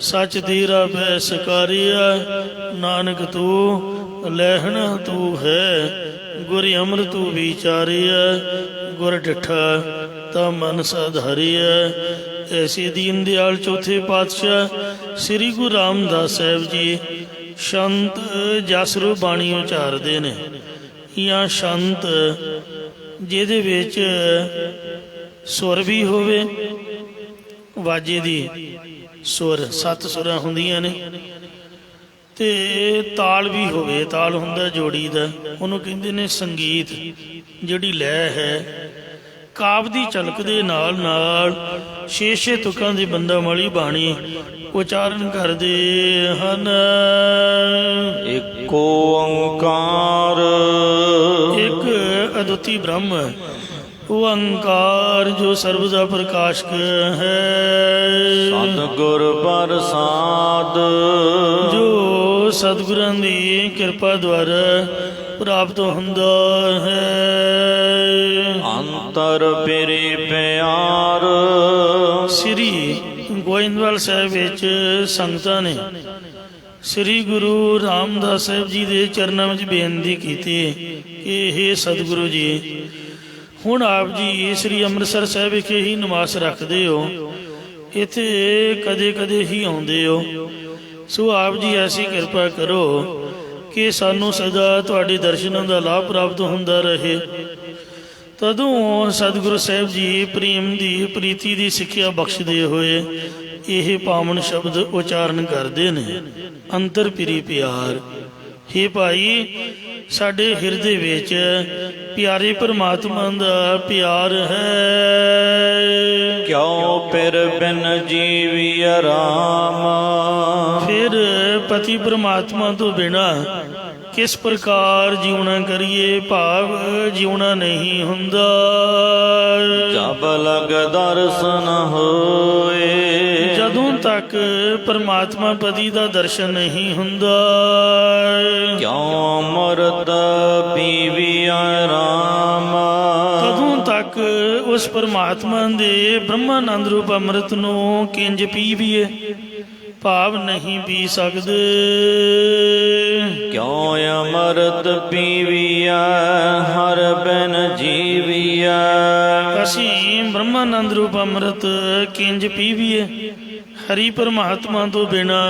ਸੱਚ ਤੀਰਾ ਭੈ ਸਕਾਰੀਐ। ਨਾਨਕ ਤੂੰ ਲਹਿਣ ਤੂੰ ਹੈ ਗੁਰ ਅਮਰ ਤੂੰ ਵਿਚਾਰੀਐ। ਗੁਰ ਡਿਠਾ ਤਾਂ ਮਨ ਸਾਧਾਰੀਐ। ਐਸੇ ਦੀਨ ਦਿਆਲ ਚੌਥੇ ਪਾਤਸ਼ਾਹ ਸ੍ਰੀ ਗੁਰੂ ਰਾਮਦਾਸ ਸਾਹਿਬ ਜੀ ਸ਼ੰਤ ਜਸਰੂ ਬਾਣੀ ਉਚਾਰਦੇ ਨੇ। ਜਾਂ ਸ਼ੰਤ ਜਿਹਦੇ ਵਿੱਚ ਸੁਰ ਵੀ ਹੋਵੇ, ਵਾਜੇ ਦੀ ਸੁਰ 7 ਸੁਰਾਂ ਹੁੰਦੀਆਂ ਨੇ, ਤੇ ਤਾਲ ਵੀ ਹੋਵੇ। ਤਾਲ ਹੁੰਦਾ ਜੋੜੀ ਦਾ, ਉਹਨੂੰ ਕਹਿੰਦੇ ਨੇ ਸੰਗੀਤ। ਜਿਹੜੀ ਲੈਅ ਹੈ ਕਾਵ ਦੀ ਝਲਕ ਦੇ ਨਾਲ ਨਾਲ ਛੇ ਤੁਕਾਂ ਦੀ ਬੰਦਾ ਵਾਲੀ ਬਾਣੀ ਉਚਾਰਨ ਕਰਦੇ ਹਨ। ਏਕ ਓੰਕਾਰ ਇੱਕ ਅਦੁੱਤੀ ਬ੍ਰਹਮ ਓੰਕਾਰ ਜੋ ਸਰਬ ਦਾ ਪ੍ਰਕਾਸ਼ਕ ਹੈ। ਸਤਿਗੁਰ ਪ੍ਰਸਾਦ ਜੋ ਸਤਿਗੁਰਾਂ ਦੀ ਕਿਰਪਾ ਦੁਆਰਾ ਪ੍ਰਾਪਤ ਹੁੰਦਾ ਹੈ। ਅੰਤਰ ਪਿਰੇ ਪਿਆਰ ਸ੍ਰੀ ਗੋਇੰਦਵਾਲ ਸਾਹਿਬ ਵਿੱਚ ਸੰਗਤਾਂ ਨੇ ਸ੍ਰੀ ਗੁਰੂ ਰਾਮਦਾਸ ਸਾਹਿਬ ਜੀ ਦੇ ਚਰਨਾਂ ਵਿੱਚ ਬੇਨਤੀ ਕੀਤੀ ਕਿ ਹੇ ਸਤਿਗੁਰੂ ਜੀ, ਹੁਣ ਆਪ ਜੀ ਸ੍ਰੀ ਅੰਮ੍ਰਿਤਸਰ ਸਾਹਿਬ ਵਿਖੇ ਹੀ ਨਿਵਾਸ ਰੱਖਦੇ ਹੋ, ਇੱਥੇ ਕਦੇ ਕਦੇ ਹੀ ਆਉਂਦੇ ਹੋ, ਸੋ ਆਪ ਜੀ ਐਸੀ ਕਿਰਪਾ ਕਰੋ ਕਿ ਸਾਨੂੰ ਸਦਾ ਤੁਹਾਡੇ ਦਰਸ਼ਨਾਂ ਦਾ ਲਾਭ ਪ੍ਰਾਪਤ ਹੁੰਦਾ ਰਹੇ। ਤਦੋਂ ਸਤਿਗੁਰੂ ਸਾਹਿਬ ਜੀ ਪ੍ਰੇਮ ਦੀ ਪ੍ਰੀਤੀ ਦੀ ਸਿੱਖਿਆ ਬਖਸ਼ਦੇ ਹੋਏ ਇਹ ਪਾਵਨ ਸ਼ਬਦ ਉਚਾਰਨ ਕਰਦੇ ਨੇ। ਅੰਤਰ ਪਿਰੀ ਪਿਆਰ। ਹੇ ਭਾਈ, ਸਾਡੇ ਹਿਰਦੇ ਵਿੱਚ ਪਿਆਰੇ ਪਰਮਾਤਮਾ ਦਾ ਪਿਆਰ ਹੈ। ਕਿਉ ਪਿਰ ਬਿਨ ਜੀਵੀ ਆਰਾਮ। ਫਿਰ ਪਤੀ ਪਰਮਾਤਮਾ ਤੋਂ ਬਿਨਾਂ ਕਿਸ ਪ੍ਰਕਾਰ ਜਿਉਣਾ ਕਰੀਏ, ਭਾਵ ਜਿਉਣਾ ਨਹੀਂ ਹੁੰਦਾ। ਜਬ ਲਗ ਦਰਸ਼ਨ ਹੋਏ। ਜਦੋਂ ਤੱਕ ਪਰਮਾਤਮਾ ਪਤੀ ਦਾ ਦਰਸ਼ਨ ਨਹੀਂ ਹੁੰਦਾ। ਕਿਉ ਅਮਰਤ ਪੀਵੀ ਆਰਾਮ। ਤਦੋਂ ਤੱਕ ਉਸ ਪਰਮਾਤਮਾ ਦੇ ਬ੍ਰਹਮਾਨੰਦ ਰੂਪ ਅੰਮ੍ਰਿਤ ਨੂੰ ਕਿੰਜ ਪੀਵੀਏ, ਭਾਵ ਨਹੀਂ ਪੀ ਸਕਦੇ। ਕਿਉ ਅਮਰਤ ਪੀਵੀਐ ਹਰ ਬਿਨ ਜੀਵੀਐ। ਅਸੀਂ ਬ੍ਰਹਮਾਨੰਦ ਰੂਪ ਅੰਮ੍ਰਿਤ ਕਿੰਜ ਪੀਵੀਏ, ਹਰੀ ਪਰਮਾਤਮਾ ਤੋਂ ਬਿਨਾ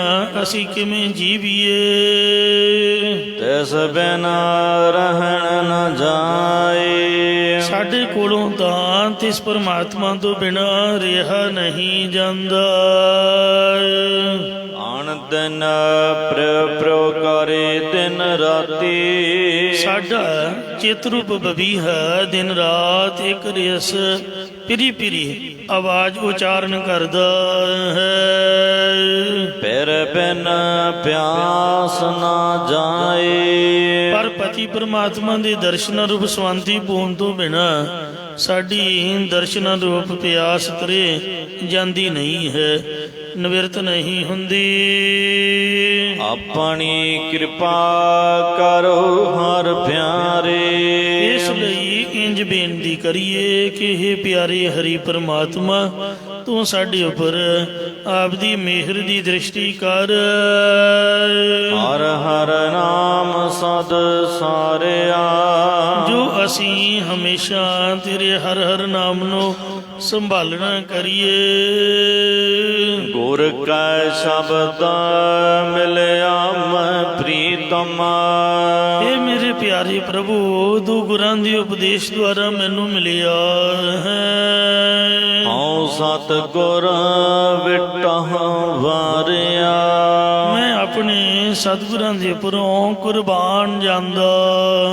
ਅਸੀਂ ਕਿਵੇਂ ਜੀਵੀਏ। ਤਿਸ ਬਿਨ ਰਹਿਣ ਨ ਜਾਏ। ਸਾਡੇ ਕੋਲੋਂ ਤਾਂ ਤਿਸ ਪਰਮਾਤਮਾ ਤੋਂ ਬਿਨਾ ਰਿਹਾ ਨਹੀਂ ਜਾਂਦਾ। ਆਣ ਦਿਨ ਪ੍ਰੋ ਕਰੇ ਦਿਨ ਰਾਤੀ। ਸਾਡਾ ਚਿਤ ਰੂਪ ਬਬੀਹਾ ਦਿਨ ਰਾਤ ਇੱਕ ਰਸ ਪਿਰੀ ਪਿਰੀ ਆਵਾਜ਼ ਉਚਾਰਨ ਕਰਦਾ ਹੈ। ਫਿਰ ਬਿਨ ਪਿਆਸ ਨਾ ਜਾਏ। ਪਰ ਪਤੀ ਪਰਮਾਤਮਾ ਦੇ ਦਰਸ਼ਨ ਰੂਪ ਸਵੰਤੀ ਪੂਨ ਤੋਂ ਬਿਨਾ ਸਾਡੀ ਦਰਸ਼ਨ ਰੂਪ ਪਿਆਸ ਤਰੇ ਜਾਂਦੀ ਨਹੀਂ ਹੈ, ਨਿਵਰਤ ਨਹੀਂ ਹੁੰਦੀ। ਆਪਣੀ ਕਿਰਪਾ ਕਰੋ ਹਰ ਪਿਆਰੇ। ਇਸ ਲਈ ਇੰਜ ਬੇਨਤੀ ਕਰੀਏ ਕਿ ਹੇ ਪਿਆਰੇ ਹਰੀ ਪਰਮਾਤਮਾ, ਤੂੰ ਸਾਡੇ ਉੱਪਰ ਆਪਦੀ ਮਿਹਰ ਦੀ ਦ੍ਰਿਸ਼ਟੀ ਕਰ। ਹਰ ਹਰ ਨਾਮ ਸਦ ਸਾਰਿਆ। ਜੋ ਅਸੀਂ ਹਮੇਸ਼ਾ ਤੇਰੇ ਹਰ ਹਰ ਨਾਮ ਨੂੰ ਸੰਭਾਲਣਾ ਕਰੀਏ। ਗੁਰ ਕੈ ਸ਼ਬਦ ਮਿਲਿਆ ਮੈਂ ਪ੍ਰੀਤਮ। ਇਹ ਮੇਰੇ ਪਿਆਰੇ ਪ੍ਰਭੂ, ਦੋ ਗੁਰਾਂ ਦੇ ਉਪਦੇਸ਼ ਦੁਆਰਾ ਮੈਨੂੰ ਮਿਲਿਆ ਹੈ। ਹਉ ਸਤਿਗੁਰ ਵਿਟਹ ਵਾਰਿਆ। ਮੈਂ ਆਪਣੇ ਸਤਿਗੁਰਾਂ ਦੇ ਉੱਪਰੋਂ ਕੁਰਬਾਨ ਜਾਂਦਾ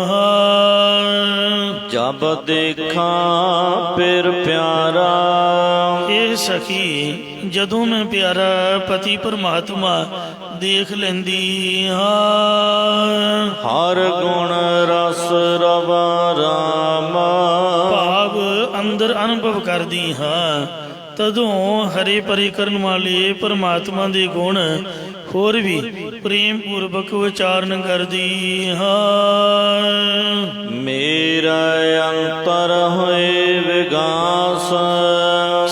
ਹਾਂ। ਜਬ ਦੇਖਾਂ ਫਿਰ ਪਿਆਰਾ। ਇਹ ਸਖੀ, ਜਦੋਂ ਮੈਂ ਪਿਆਰਾ ਪਤੀ ਪਰਮਾਤਮਾ ਦੇਖ ਲੈਂਦੀ ਹਾਂ। ਹਰ ਗੁਣ ਰਸ ਰਵਾ ਰਾਮ। ਭਾਵ ਅੰਦਰ ਅਨੁਭਵ ਕਰਦੀ ਹਾਂ, ਤਦੋਂ ਹਰੇ ਪਰੇ ਕਰਨ ਵਾਲੇ ਪਰਮਾਤਮਾ ਦੇ ਗੁਣ ਹੋਰ ਵੀ ਪ੍ਰੇਮ ਪੂਰਵਕ ਉਚਾਰਨ ਕਰਦੀ ਹਾਂ। ਮੇਰਾ ਅੰਤਰ ਹੋਏ ਵਿਗਾਸ,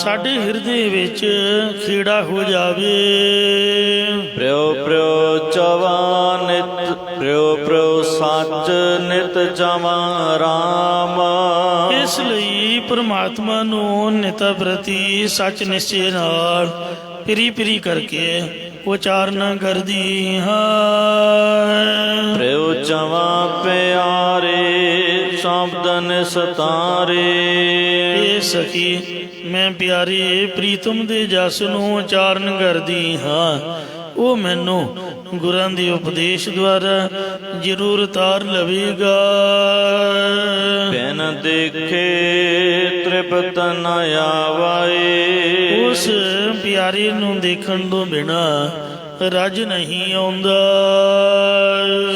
ਸਾਡੇ ਹਿਰਦੇ ਵਿੱਚ ਖੇੜਾ ਹੋ ਜਾਵੇ। ਪ੍ਰਿਉ ਪ੍ਰਿਉ ਚਵਾ ਨਿਤ, ਪ੍ਰਿਉ ਪ੍ਰਿਉ ਸੱਚ ਨਿਤ ਜਮਾ ਰਾਮ। ਇਸ ਲਈ ਪ੍ਰਮਾਤਮਾ ਨੂੰ ਨਿਤ ਪ੍ਰਤੀ ਸੱਚ ਨਿਸ਼ਚੇ ਨਾਲ ਪਿਰੀ ਪਿਰੀ ਕਰਕੇ ਉਚਾਰਨ ਕਰਦੀ ਹਾਂ। ਪ੍ਰਿਉ ਚਵਾ ਪਿਆਰੇ ਸ਼ਬਦ ਨਿਸਤਾਰੇ। ਇਹ ਸਖੀ ਮੈਂ ਪਿਆਰੇ ਪ੍ਰੀਤਮ ਦੇ ਜਸ ਨੂੰ ਉਚਾਰਨ ਕਰਦੀ ਹਾਂ। ਉਹ ਮੈਨੂੰ ਗੁਰਾਂ ਦੇ ਉਪਦੇਸ਼ ਦੁਆਰਾ ਜ਼ਰੂਰ ਤਾਰ ਲਵੇਗਾ। ਬਿਨ ਦੇਖੇ ਤ੍ਰਿਪਤ ਨ ਆਵਾਏ। ਉਸ ਪਿਆਰੇ ਨੂੰ ਦੇਖਣ ਤੋਂ ਬਿਨਾ ਰਜ ਨਹੀਂ ਆਉਂਦਾ।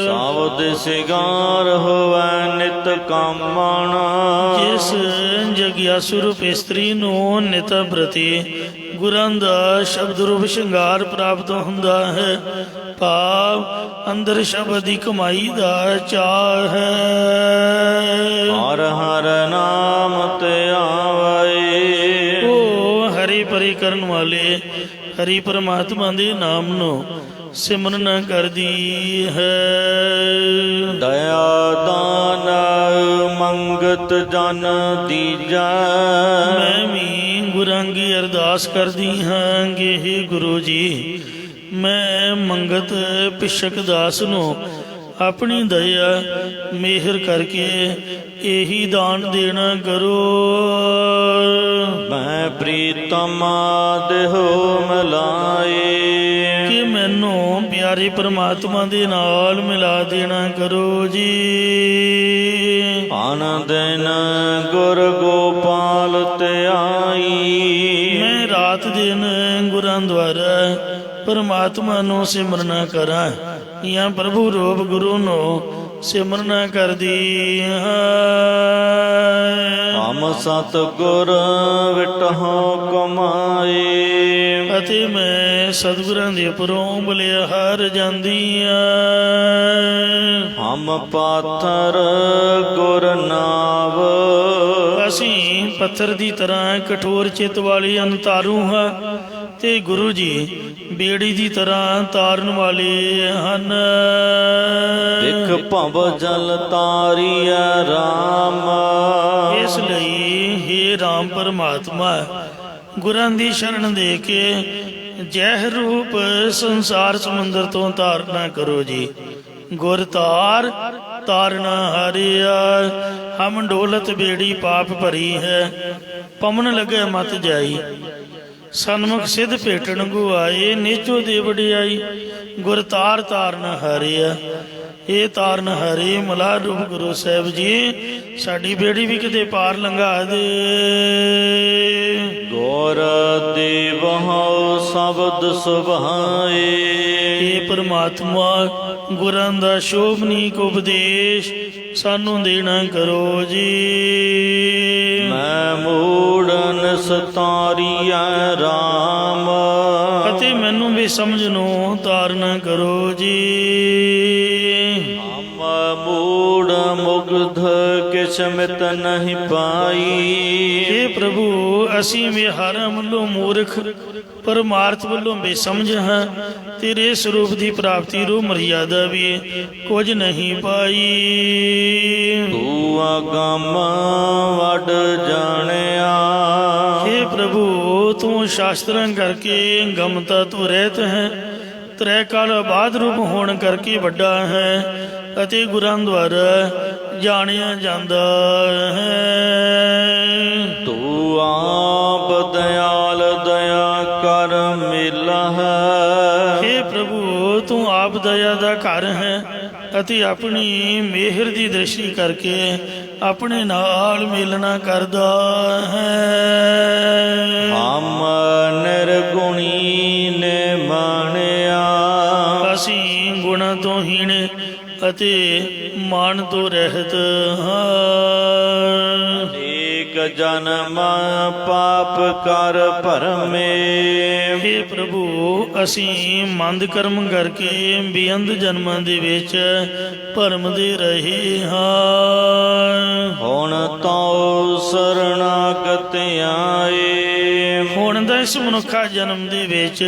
ਸਾਵਦ ਸਿਗਾਰ ਹੋਵੈ ਨਿਤ ਕਾਮਣ। ਜਿਸ ਜਗਿਆਸੂ ਰੂਪ ਇਸਤਰੀ ਨੂੰ ਨਿਤ ਪ੍ਰਤੀ ਗੁਰਾਂ ਦਾ ਸ਼ਬਦ ਰੂਪ ਸ਼ਿੰਗਾਰ ਪ੍ਰਾਪਤ ਹੁੰਦਾ ਹੈ, ਭਾਵ ਅੰਦਰ ਸ਼ਬਦ ਦੀ ਕਮਾਈ ਦਾ ਚਾਅ ਹੈ। ਹਰ ਹਰ ਨਾਮ ਧਿਆਵੈ। ਉਹ ਹਰੀ ਪਰੀ ਕਰਨ ਵਾਲੇ ਹਰੀ ਪਰਮਾਤਮਾ ਦੇ ਨਾਮ ਨੂੰ ਸਿਮਰਨ ਕਰਦੀ ਹੈ। ਦਇਆ ਦਾਨ ਮੰਗਤ ਜਨ ਦੀਜੈ। ਮੈਂ ਵੀ ਗੁਰਾਂ ਕੀ ਅਰਦਾਸ ਕਰਦੀ ਹਾਂ ਕਿ ਹੇ ਗੁਰੂ ਜੀ, ਮੈਂ ਮੰਗਤ ਪਿਸ਼ਕ ਦਾਸ ਨੂੰ ਆਪਣੀ ਦਇਆ ਮਿਹਰ ਕਰਕੇ ਇਹੀ ਦਾਨ ਦੇਣਾ ਕਰੋ। ਮੈਂ ਪ੍ਰੀਤਮ ਦੇਹੁ ਮਿਲਾਏ। ਕਿ ਮੈਨੂੰ ਪਿਆਰੇ ਪ੍ਰਮਾਤਮਾ ਦੇ ਨਾਲ ਮਿਲਾ ਦੇਣਾ ਕਰੋ ਜੀ। ਆਨੰਦ ਦਿਨ ਗੁਰ ਗੋਪਾਲ ਧਿਆਈ। ਮੈਂ ਰਾਤ ਦਿਨ ਗੁਰਾਂ ਦੁਆਰਾ ਪਰਮਾਤਮਾ ਨੂੰ ਸਿਮਰਨਾ ਕਰਾਂ ਜਾਂ ਪ੍ਰਭੂ ਰੂਪ ਗੁਰੂ ਨੂੰ ਸਿਮਰਨਾ ਕਰਦੀ ਹਾਂ। ਹਮ ਸਤ ਗੁਰ ਵਿਟਹੁ ਕਮਾਏ। ਅਤੇ ਮੈਂ ਸਤਿਗੁਰਾਂ ਦੇ ਉੱਪਰੋਂ ਬਲਿਹਾਰ ਜਾਂਦੀ ਹਾਂ। ਹਮ ਪਾਥਰ ਗੁਰ ਨਾਵ। ਅਸੀਂ ਪੱਥਰ ਦੀ ਤਰ੍ਹਾਂ ਕਠੋਰ ਚਿੱਤ ਵਾਲੇ ਅੰਤਾਰੂ ਹਾਂ ਤੇ ਗੁਰੂ ਜੀ ਬੇੜੀ ਦੀ ਤਰ੍ਹਾਂ ਤਾਰਨ ਵਾਲੇ ਹਨ। ਇਕ ਭਵ ਜਲ ਤਾਰੀਐ ਰਾਮ। ਇਸ ਲਈ ਹੇ ਰਾਮ ਪਰਮਾਤਮਾ, ਗੁਰਾਂ ਦੀ ਸ਼ਰਨ ਦੇ ਕੇ ਜ਼ਹਿਰ ਰੂਪ ਸੰਸਾਰ ਸਮੁੰਦਰ ਤੋਂ ਤਾਰਨਾ ਕਰੋ ਜੀ। ਗੁਰ ਤਾਰ ਤਾਰਨਾ ਹਾਰਿਆ। ਹਮ ਡੋਲਤ ਬੇੜੀ ਪਾਪ ਭਰੀ ਹੈ, ਪਮਨ ਲਗੇ ਮਤ ਜਾਈ। ਸਨਮੁਖ ਸਿੱਧ ਭੇਟਣ ਗੁਆਏ, ਨੀਚੋ ਦੇ ਵਡਿਆਈ। ਗੁਰ ਤਾਰ ਤਾਰਨ ਹਾਰਿਆ। ਇਹ ਤਾਰਨ ਹਾਰੇ ਮਲਾ ਰੂਪ ਗੁਰੂ ਸਾਹਿਬ ਜੀ, ਸਾਡੀ ਬੇੜੀ ਵੀ ਕਿਤੇ ਪਾਰ ਲੰਘਾ ਦੇ। ਗੁਰ ਦੇਵਹੁ ਸ਼ਬਦ ਸੁਭਾਏ। ਇਹ ਪਰਮਾਤਮਾ ਗੁਰਾਂ ਦਾ ਸ਼ੋਭਨੀਕ ਉਪਦੇਸ਼ ਸਾਨੂੰ ਦੇਣਾ ਕਰੋ ਜੀ। ਮੈਂ ਮੂੜਨ ਸਤਾਰੀਐ ਰਾਮ। ਅਤੇ ਮੈਨੂੰ ਵੀ ਸਮਝ ਨੂੰ ਤਾਰਨਾ ਕਰੋ ਜੀ। ਹਮ ਮੂੜ ਮੁਗਧ ਕਿਛ ਮਿਤ ਨਹੀਂ ਪਾਈ। ਹੇ ਪ੍ਰਭੂ, ਅਸੀਂ ਵਿਹਾਰਾਂ ਵੱਲੋਂ ਮੂਰਖ ਪਰਮਾਰਥ ਵੱਲੋਂ ਬੇਸਮਝ ਹਾਂ। ਤੇਰੇ ਸਰੂਪ ਦੀ ਪ੍ਰਾਪਤੀ ਰੂ ਮਰਿਆਦਾ ਵੀ ਕੁਝ ਨਹੀਂ ਪਾਈ। ਤੂੰ ਆਗਮ ਵੱਡ ਜਾਣਿਆ। ਹੇ ਪ੍ਰਭੂ, ਤੂੰ ਸ਼ਾਸਤਰਾਂ ਕਰਕੇ ਗਮਤਾ ਤੋਂ ਰਹਿਤ ਹੈ। ਤ੍ਰੈ ਕਾਲ ਬਾਦ ਰੂਪ ਹੋਣ ਕਰਕੇ ਵੱਡਾ ਹੈ ਅਤੇ ਗੁਰਾਂ ਦੁਆਰਾ ਜਾਣਿਆ ਜਾਂਦਾ ਹੈ। ਤੂੰ ਆਪ ਦਇਆਲ ਦਇਆ ਕਰ ਮਿਲਾ ਹੈ। ਹੇ ਪ੍ਰਭੂ, ਤੂੰ ਆਪ ਦਇਆ ਦਾ ਘਰ ਹੈ ਅਤੇ ਆਪਣੀ ਮਿਹਰ ਦੀ ਦ੍ਰਿਸ਼ਟੀ ਕਰਕੇ ਆਪਣੇ ਨਾਲ ਮਿਲਣਾ ਕਰਦਾ ਹੈ। ਹਮ ਨਿਰਗੁਣੀ ਨੇ ਮਾਣਿਆ। ਅਸੀਂ ਗੁਣਾਂ ਤੋਂ ਹੀਣ ਅਤੇ ਮਾਨ ਤੋਂ ਰਹਿਤ ਹਾਂ। ਏਕ ਜਨਮ ਪਾਪ ਕਰ ਭਰਮੇ। हे प्रभु ਅਸੀਂ ਮੰਦ ਕਰਮ ਕਰਕੇ ਬੇਅੰਤ ਜਨਮਾਂ ਦੇ ਵਿੱਚ ਭਰਮਦੇ ਰਹੇ ਹਾਂ। ਹੁਣ ਤਉ ਸਰਣਾਗਤ ਆਏ। ਹੁਣ ਦਾ ਇਸ ਮਨੁੱਖਾ ਜਨਮ ਦੇ ਵਿੱਚ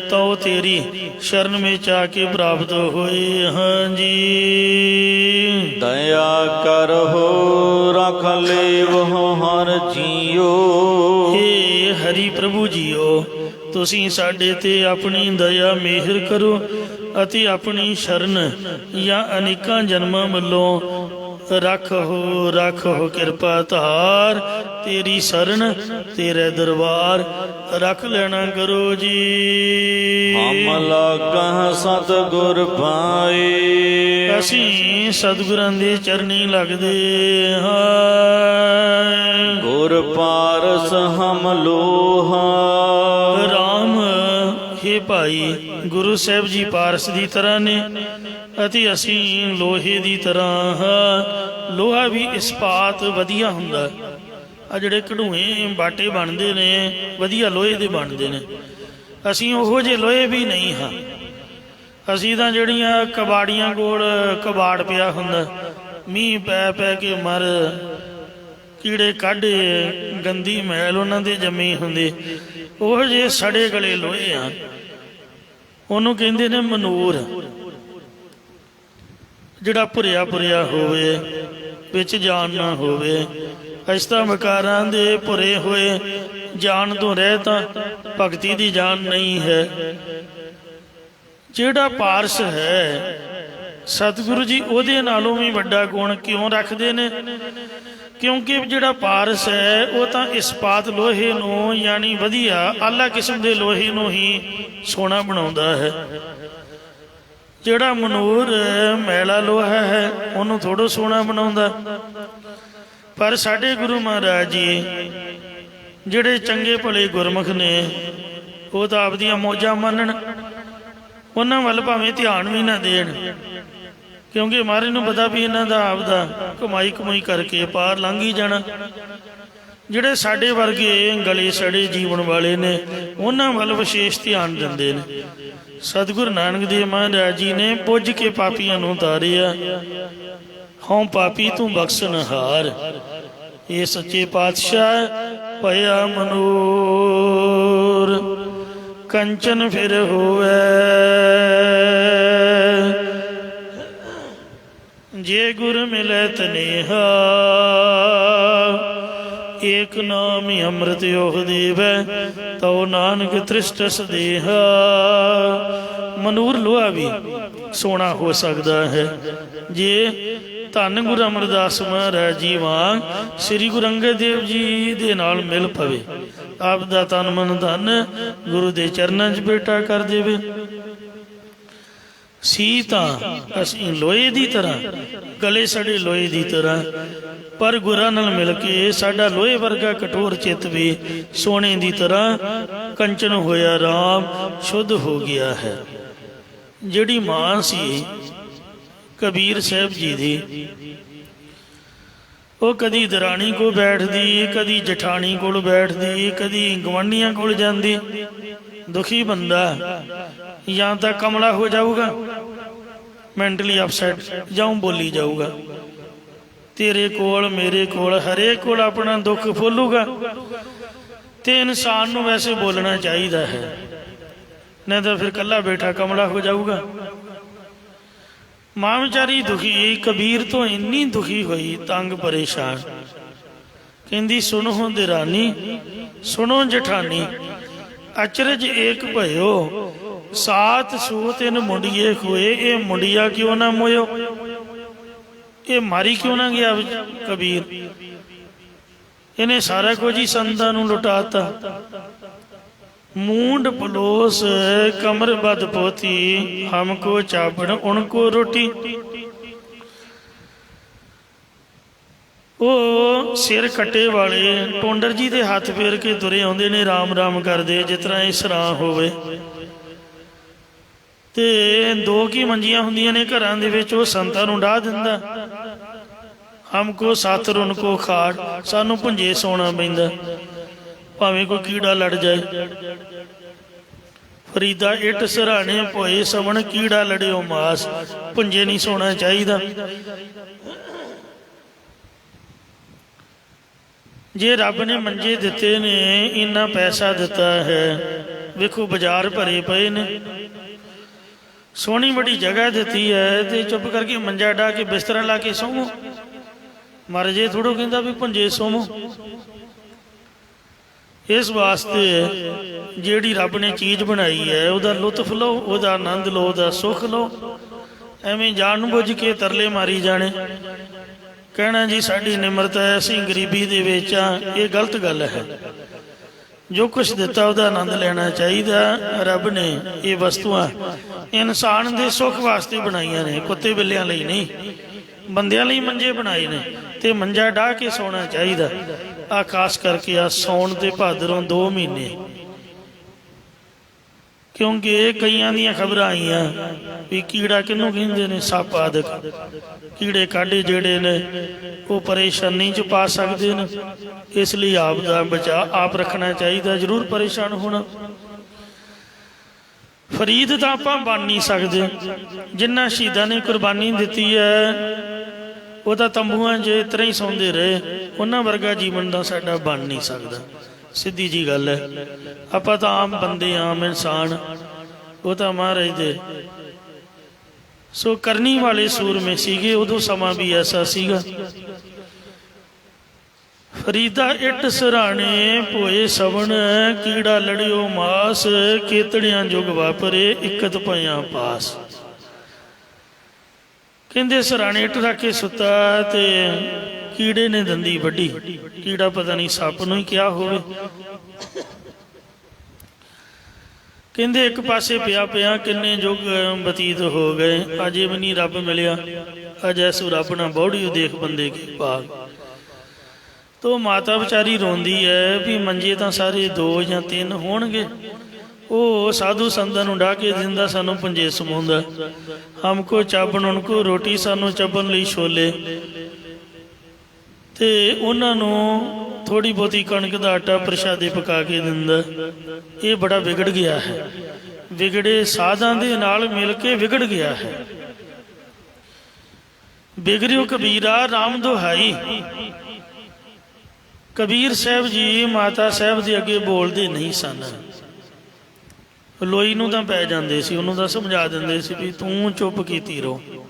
ਤਉ ਤੇਰੀ ਸ਼ਰਨ ਵਿੱਚ ਆ ਕੇ ਪ੍ਰਾਪਤ ਹੋਏ ਹਾਂ ਜੀ। ਦਇਆ ਕਰਹੁ ਰਖ ਲੇਵਹੁ ਹਰਿ ਜੀਓ। ਹੇ ਹਰੀ ਪ੍ਰਭੂ ਜੀਓ, ਤੁਸੀਂ ਸਾਡੇ ਤੇ ਆਪਣੀ ਦਇਆ ਮਿਹਰ ਕਰੋ ਅਤੇ ਆਪਣੀ ਸ਼ਰਨ ਜਾਂ ਅਨੇਕਾਂ ਜਨਮਾਂ ਵੱਲੋਂ ਰੱਖੋ ਰੱਖੋ ਕਿਰਪਾ ਧਾਰ। ਤੇਰੀ ਸ਼ਰਨ ਤੇਰੇ ਦਰਬਾਰ ਰੱਖ ਲੈਣਾ ਕਰੋ ਜੀ। ਹਮ ਲਾਗਾਂ ਸਤਿਗੁਰ ਪਾਏ। ਅਸੀਂ ਸਤਿਗੁਰਾਂ ਦੇ ਚਰਨੀ ਲੱਗਦੇ ਹਾਂ। ਗੁਰ ਪਾਰਸ ਹਮ ਲੋਹਾ। ਰਾਮ हे ਭਾਈ, ਗੁਰੂ ਸਾਹਿਬ ਜੀ ਪਾਰਸ ਦੀ ਤਰ੍ਹਾਂ ਨੇ ਅਤੇ ਅਸੀਂ ਲੋਹੇ ਦੀ ਤਰ੍ਹਾਂ ਹਾਂ। ਲੋਹਾ ਵੀ ਇਸਪਾਤ ਵਧੀਆ ਹੁੰਦਾ। ਆ ਜਿਹੜੇ ਘੜੂਏ ਬਾਟੇ ਬਣਦੇ ਨੇ ਵਧੀਆ ਲੋਹੇ ਦੇ ਬਣਦੇ ਨੇ। ਅਸੀਂ ਉਹੋ ਜਿਹੇ ਲੋਹੇ ਵੀ ਨਹੀਂ ਹਾਂ। ਅਸੀਂ ਤਾਂ ਜਿਹੜੀਆਂ ਕਬਾੜੀਆਂ ਕੋਲ ਕਬਾੜ ਪਿਆ ਹੁੰਦਾ, ਮੀਂਹ ਪੈ ਪੈ ਕੇ ਮਰ ਕੀੜੇ ਕੱਢੇ, ਗੰਦੀ ਮੈਲ ਉਹਨਾਂ ਦੇ ਜੰਮੀ ਹੁੰਦੀ, ਉਹੋ ਜਿਹੇ ਸੜੇ ਗਲੇ ਲੋਹੇ ਆ। ਉਹਨੂੰ ਕਹਿੰਦੇ ਨੇ ਮਨੂਰ। ਜਿਹੜਾ ਭੁਰਿਆ ਭੁਰਿਆ ਹੋਵੇ, ਵਿੱਚ ਜਾਨ ਨਾ ਹੋਵੇ। ਅਸਤਾ ਵਿਕਾਰਾਂ ਦੇ ਭੁਰੇ ਹੋਏ ਜਾਨ ਤੋਂ ਰਹਿ ਤਾਂ ਭਗਤੀ ਦੀ ਜਾਨ ਨਹੀਂ ਹੈ। ਜਿਹੜਾ ਪਾਰਸ ਹੈ ਸਤਿਗੁਰੂ ਜੀ ਉਹਦੇ ਨਾਲੋਂ ਵੀ ਵੱਡਾ ਗੁਣ ਕਿਉਂ ਰੱਖਦੇ ਨੇ? ਕਿਉਂਕਿ ਜਿਹੜਾ ਪਾਰਸ ਹੈ ਉਹ ਤਾਂ ਇਸਪਾਤ ਲੋਹੇ ਨੂੰ ਯਾਨੀ ਵਧੀਆ ਆਲਾ ਕਿਸਮ ਦੇ ਲੋਹੇ ਨੂੰ ਹੀ ਸੋਹਣਾ ਬਣਾਉਂਦਾ ਹੈ। ਜਿਹੜਾ ਮਨੂਰ ਮੈਲਾ ਲੋਹਾ ਹੈ ਉਹਨੂੰ ਥੋੜ੍ਹਾ ਸੋਹਣਾ ਬਣਾਉਂਦਾ। ਪਰ ਸਾਡੇ ਗੁਰੂ ਮਹਾਰਾਜ ਜੀ ਜਿਹੜੇ ਚੰਗੇ ਭਲੇ ਗੁਰਮੁਖ ਨੇ ਉਹ ਤਾਂ ਆਪਦੀਆਂ ਮੌਜਾਂ ਮੰਨਣ, ਉਹਨਾਂ ਵੱਲ ਭਾਵੇਂ ਧਿਆਨ ਵੀ ਨਾ ਦੇਣ, ਕਿਉਂਕਿ ਮਹਾਰਾਜ ਨੂੰ ਪਤਾ ਵੀ ਇਹਨਾਂ ਦਾ ਆਪਦਾ ਕਮਾਈ ਕਮਾਈ ਕਰਕੇ ਪਾਰ ਲੰਘ ਹੀ ਜਾਣਾ। ਜਿਹੜੇ ਸਾਡੇ ਵਰਗੇ ਗਲੇ ਸੜੇ ਜੀਵਨ ਵਾਲੇ ਨੇ ਉਹਨਾਂ ਵੱਲ ਵਿਸ਼ੇਸ਼ ਧਿਆਨ ਦਿੰਦੇ ਨੇ। ਸਤਿਗੁਰੂ ਨਾਨਕ ਦੇਵ ਮਹਾਰਾਜ ਜੀ ਨੇ ਪੁੱਜ ਕੇ ਪਾਪੀਆਂ ਨੂੰ ਤਾਰਿਆ। ਹਉ ਪਾਪੀ ਤੂੰ ਬਖਸ਼ਣਹਾਰ। ਇਹ ਸੱਚੇ ਪਾਤਸ਼ਾਹ ਭਇਆ ਮਨੂਰ ਕੰਚਨ ਫਿਰ ਹੋਵੇ। ਜੇ ਗੁਰ ਮਿਲੈ ਤਨੇਹਾ ਏਕ ਨਾਮ ਅੰਮ੍ਰਿਤ ਯੋਗ ਦੇਵੈ ਤਉ ਨਾਨਕ ਤ੍ਰਿਸ਼ਟਸ ਦੇਹਾ। ਮਨੂਰ ਲੋਹਾ ਵੀ ਸੋਹਣਾ ਹੋ ਸਕਦਾ ਹੈ ਜੇ ਧੰਨ ਗੁਰੂ ਅਮਰਦਾਸ ਮਹਾਰਾਜ ਜੀ ਵਾਂਗ ਸ੍ਰੀ ਗੁਰੂ ਅੰਗਦ ਦੇਵ ਜੀ ਦੇ ਨਾਲ ਮਿਲ ਪਵੇ। ਆਪ ਦਾ ਤਨ ਮਨ ਧਨ ਗੁਰੂ ਦੇ ਚਰਨਾਂ 'ਚ ਬੇਟਾ ਕਰ ਦੇਵੇ। ਸੀ ਤਾਂ ਅਸੀਂ ਲੋਹੇ ਦੀ ਤਰ੍ਹਾਂ, ਗਲੇ ਸੜੇ ਲੋਹੇ ਦੀ ਤਰ੍ਹਾਂ, ਪਰ ਗੁਰਾਂ ਨਾਲ ਮਿਲ ਕੇ ਸਾਡਾ ਲੋਹੇ ਵਰਗਾ ਕਠੋਰ ਚਿੱਤ ਵੀ ਸੋਨੇ ਦੀ ਤਰ੍ਹਾਂ ਕੰਚਨ ਹੋਇਆ, ਰਾਮ ਸ਼ੁੱਧ ਹੋ ਗਿਆ ਹੈ। ਜਿਹੜੀ ਮਾਂ ਸੀ ਕਬੀਰ ਸਾਹਿਬ ਜੀ ਦੀ, ਉਹ ਕਦੀ ਦਰਾਣੀ ਕੋਲ ਬੈਠਦੀ, ਕਦੀ ਜਠਾਣੀ ਕੋਲ ਬੈਠਦੀ, ਕਦੀ ਗਵਾਂਢੀਆਂ ਕੋਲ ਜਾਂਦੀ। ਦੁਖੀ ਬੰਦਾ ਜਾਂ ਤਾਂ ਕਮਲਾ ਹੋ ਜਾਊਗਾ, ਮੈਂਟਲੀ ਅਪਸੈਟ, ਜਾਂ ਬੋਲੀ ਜਾਊਗਾ। ਤੇਰੇ ਕੋਲ ਮੇਰੇ ਕੋਲ ਹਰੇਕ ਕੋਲ ਆਪਣਾ ਦੁੱਖ ਫੋਲੂਗਾ। ਤੇ ਇਨਸਾਨ ਨੂੰ ਵੈਸੇ ਬੋਲਣਾ ਚਾਹੀਦਾ ਹੈ, ਨਹੀਂ ਤਾਂ ਫਿਰ ਇਕੱਲਾ ਬੈਠਾ ਕਮਲਾ ਹੋ ਜਾਊਗਾ। ਮਾਂ ਵਿਚਾਰੀ ਦੁਖੀ, ਕਬੀਰ ਤੋਂ ਇੰਨੀ ਦੁਖੀ ਹੋਈ, ਤੰਗ ਪਰੇਸ਼ਾਨ, ਕਹਿੰਦੀ ਸੁਣੋ ਦਰਾਨੀ ਸੁਣੋ ਜਠਾਨੀ, ਅਚਰਜ ਏਕ ਭਇਓ ਸਾਤ ਸੂਤ ਇਨ ਮੁੰਡੀਏ ਖੋਏ। ਇਹ ਮੁੰਡਿਆ ਕਿਉਂ ਨਾ ਮੋਇਓ, ਇਹ ਮਾਰੀ ਕਿਉਂ ਨਾ ਗਿਆ ਕਬੀਰ? ਇਹਨੇ ਸਾਰਾ ਕੁਝ ਹੀ ਸੰਤਾਂ ਨੂੰ ਲੁਟਾਤਾ। मूंड पलोस कमर बद पोती, हमको चापड़ उनको रोटी। ਉਹ ਸਿਰ ਕੱਟੇ ਵਾਲੇ ਟੋਂਡਰ ਜੀ ਦੇ ਹੱਥ ਫੇਰ ਕੇ ਤੁਰੇ ਆਉਂਦੇ ਨੇ, ਰਾਮ ਰਾਮ ਕਰਦੇ ਜਿਸ ਤਰ੍ਹਾਂ ਇਹ ਸਰਾਂ ਹੋਵੇ। ਤੇ ਦੋ ਕੀ ਮੰਜੀਆਂ ਹੁੰਦੀਆਂ ਨੇ ਘਰਾਂ ਦੇ ਵਿੱਚ, ਉਹ ਸੰਤਾਂ ਨੂੰ ਡਾਹ ਦਿੰਦਾ। हमको साथर उनको खाड़, सानू भुंजे सोना पैंदा भावें कोई कीड़ा लड़ जाए। फरीदा इट सराहने पोए सवण, कीड़ा लड़ियो मास, भुंजे नहीं सोना चाहिए। जे रब ने मंजे दिते ने, इन्ना पैसा दिता है, वेखो बाजार भरे पे ने, सोहनी बड़ी जगह दी है, तो चुप करके मंजा डा के बिस्तरा ला के सोवो। मर जे थोड़ो कहता भी भुंजे सोवो। इस वास्ते जिहड़ी रब ने चीज़ बनाई है, उसका लुत्फ लो, उसका आनंद लो, उसका सुख लो। एवें जान बुझ के तरले मारी जाने, कहना जी साडी निमरता है, असीं गरीबी दे विच आ, ये गलत गल है। जो कुछ दिता उसका आनंद लेना चाहिए। रब ने ये वस्तुआं इंसान के सुख वास्ते बनाइया ने, कुत्ते बिल्लियां लई नहीं, बंदियां लई मंजे बनाए ने, ते मंजा डाह के सोना चाहिए। आ खास करके आ सौण ते भादरों 2 महीने, क्योंकि कईयां दियां खबर आईयां भी कीड़ा किनू कहंदे ने, सप आदक कीड़े काढ़े जेड़े ने वो परेशानी च पा सकते हैं। इसलिए आप दा बचा आप रखना चाहिए, जरूर परेशान होना। फरीद तो आप बन नहीं सकते, जिन्ना शहीदां ने कुर्बानी दी है, वो तो तंबूआं च इतना ही सौंदे रहे, उन्हां वर्गा जीवन का साडा बन नहीं सकता। सीधी जी गल है। आप तो आम बंदे, आम इंसान, वो तो महाराज दे सो करनी वाले सूर में सीगे, उदों समा भी ऐसा सीगा। फरीदा इट सराहने पोए सवण, कीड़ा लड़ियो मास, केतड़ियां जुग वापरे, इकत पया पास। कहंदे सराहने इट रख के सुता ते कीड़े ने दंदी वड्डी, कीड़ा पता नहीं सप नूं ही क्या होवे। कहंदे एक पासे पिया पिया किन्ने जुग बतीत हो गए, अजे भी नहीं रब मिलिया, अज ऐसो रब ना बौड़ी देख बंदे के भाग। तो माता बेचारी रोंदी है भी मंजे तो सारे 2 या 3 होणगे, वो साधु संतां नूं डाह के दिंदा, सानू पंजे समाउंदा, हमको चाबन उनको रोटी, सानू चबन लई छोले, ते उन्हां नूं थोड़ी बहुती कणक का आटा प्रशादे पका के दिंदा। ये बड़ा बिगड़ गया है, बिगड़े साधां दे नाल मिल के बिगड़ गया है। बिगड़ियो कबीरा राम दुहाई, कबीर साहब जी माता साहब के अगे बोलते नहीं सन, लोई नूं तां पै जांदे सी, उन्होंने तां समझा दिंदे सी भी तूं चुप कीती रहो,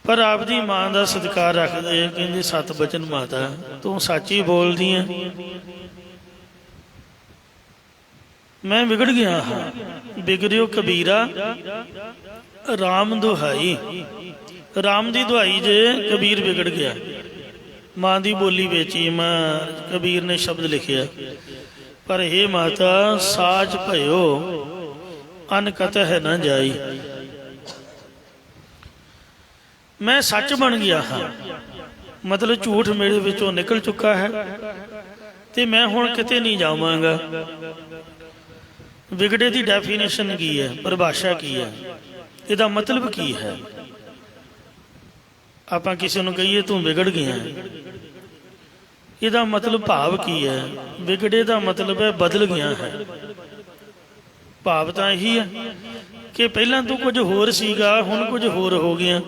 पर आपदी मां का सत्कार रखते, कहते सत बचन माता तू सच ही बोलदी है, मैं बिगड़ गया हाँ। बिगड़ियो कबीरा राम दुहाई, राम की दुहाई जे कबीर बिगड़ गया। मां की बोली बेची, मां कबीर ने शब्द लिखिया, पर हे माता साच भयो अन कतह न जाई, मैं सच बन गया हाँ, मतलब झूठ मेरे विचों निकल चुका है, तो मैं हुण किते नहीं जावांगा। विगड़े की डेफिनेशन की है, परिभाषा की है, इसका मतलब की है। आप किसी को कहिए तू बिगड़ गया, इसका मतलब भाव की है। विगड़े का मतलब है बदल गया है, भाव तो यही है कि पहला तू कुछ होर सीगा, हुण कुछ होर हो गया।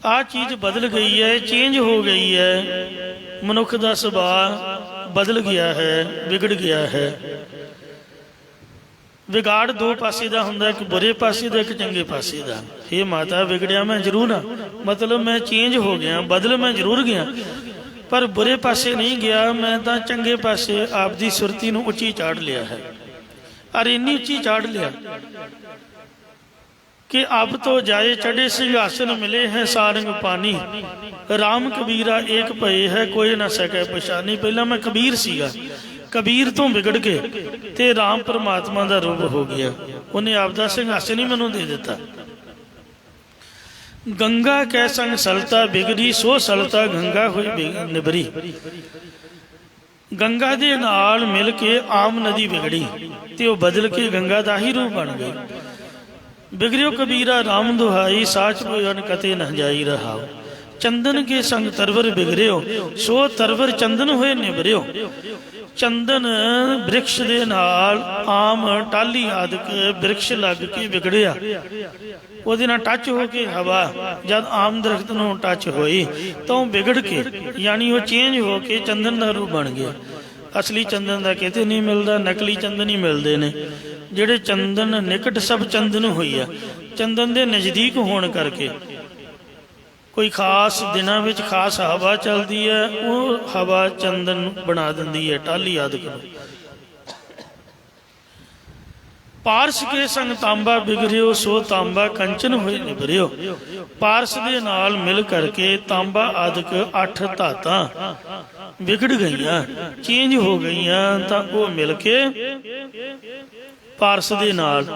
आ चीज़ बदल गई है, चेंज हो गई है, मनुख का सुभाव बदल गया है, बिगड़ गया है। विगाड़ 2 पासे का हुंदा, एक बुरे पासे का, एक चंगे पासे का। हे माता बिगड़िया मैं जरूर हाँ, मतलब मैं चेंज हो गया, बदल मैं जरूर गया, पर बुरे पासे नहीं गया, मैं तो चंगे पासे आपकी सुरती नूं उच्ची चाढ़ लिया है। और इन्नी उच्ची चाढ़ लिया कि अब तो जाए चढ़े सिंहासन मिले हैं सारंग पानी, राम कबीरा एक भय है कोई ना सके पछानी। पहला मैं कबीर सीगा, कबीर तो बिगड़ के ते राम परमात्मा का रूप हो गया, उन्हें आपका सिंहासन ही मैनू दे दिता। गंगा कै संग सलता बिगड़ी, सो सलता गंगा हुई निबरी। गंगा दे नाल मिल के आम नदी बिगड़ी, ते वो बदल के गंगा का ही रूप बन गई। बिगड़ियो कबीरा राम दुहाई साच भोजन कते न जाई रहा। चंदन के संग तरवर बिगड़ियो सो तरवर चंदन होए निबरियो। चंदन वृक्ष दे नाल आम टाली आदਿਕ वृक्ष लग के बिगड़िया, ਉਹਦੇ ਨਾਲ ਟੱਚ ਹੋ ਕੇ ਹਵਾ ਜਦ ਆਮ ਦਰਖਤ ਨੂੰ ਟੱਚ ਹੋਈ ਤਾਂ ਉਹ ਵਿਗੜ ਕੇ ਯਾਨੀ ਉਹ ਚੇਂਜ ਹੋ ਕੇ ਚੰਦਨ ਦਾ ਰੂਪ ਬਣ ਗਿਆ। ਅਸਲੀ ਚੰਦਨ ਦਾ ਕਿਤੇ ਨਹੀਂ ਮਿਲਦਾ, ਨਕਲੀ ਚੰਦਨ ਹੀ ਮਿਲਦੇ ਨੇ। ਜਿਹੜੇ ਚੰਦਨ ਨਿਕਟ ਸਭ ਚੰਦਨ ਹੋਈ ਆ, ਚੰਦਨ ਦੇ ਨਜ਼ਦੀਕ ਹੋਣ ਕਰਕੇ ਕੋਈ ਖਾਸ ਦਿਨਾਂ ਵਿੱਚ ਖਾਸ ਹਵਾ ਚੱਲਦੀ ਹੈ, ਉਹ ਹਵਾ ਚੰਦਨ ਬਣਾ ਦਿੰਦੀ ਹੈ ਟਾਹਲੀ ਆਦਿਕ ਨੂੰ। ਪਾਰਸ ਕੇ ਸੰਗ ਤਾਂਬਾ ਬਿਗੜਿਓ ਸੋ ਤਾਂਬਾ ਕੰਚਨ ਹੋਏ ਨਿਬਰਿਓ। ਪਾਰਸ ਦੇ ਨਾਲ ਮਿਲ ਕਰਕੇ ਤਾਂਬਾ ਆਦਿਕ 8 ਧਾਤਾਂ ਵਿਗੜ ਗਈਆਂ, ਚੇਂਜ ਹੋ ਗਈਆਂ, ਤਾਂ ਉਹ ਮਿਲ ਕੇ ਪਾਰਸ ਦੇ ਨਾਲ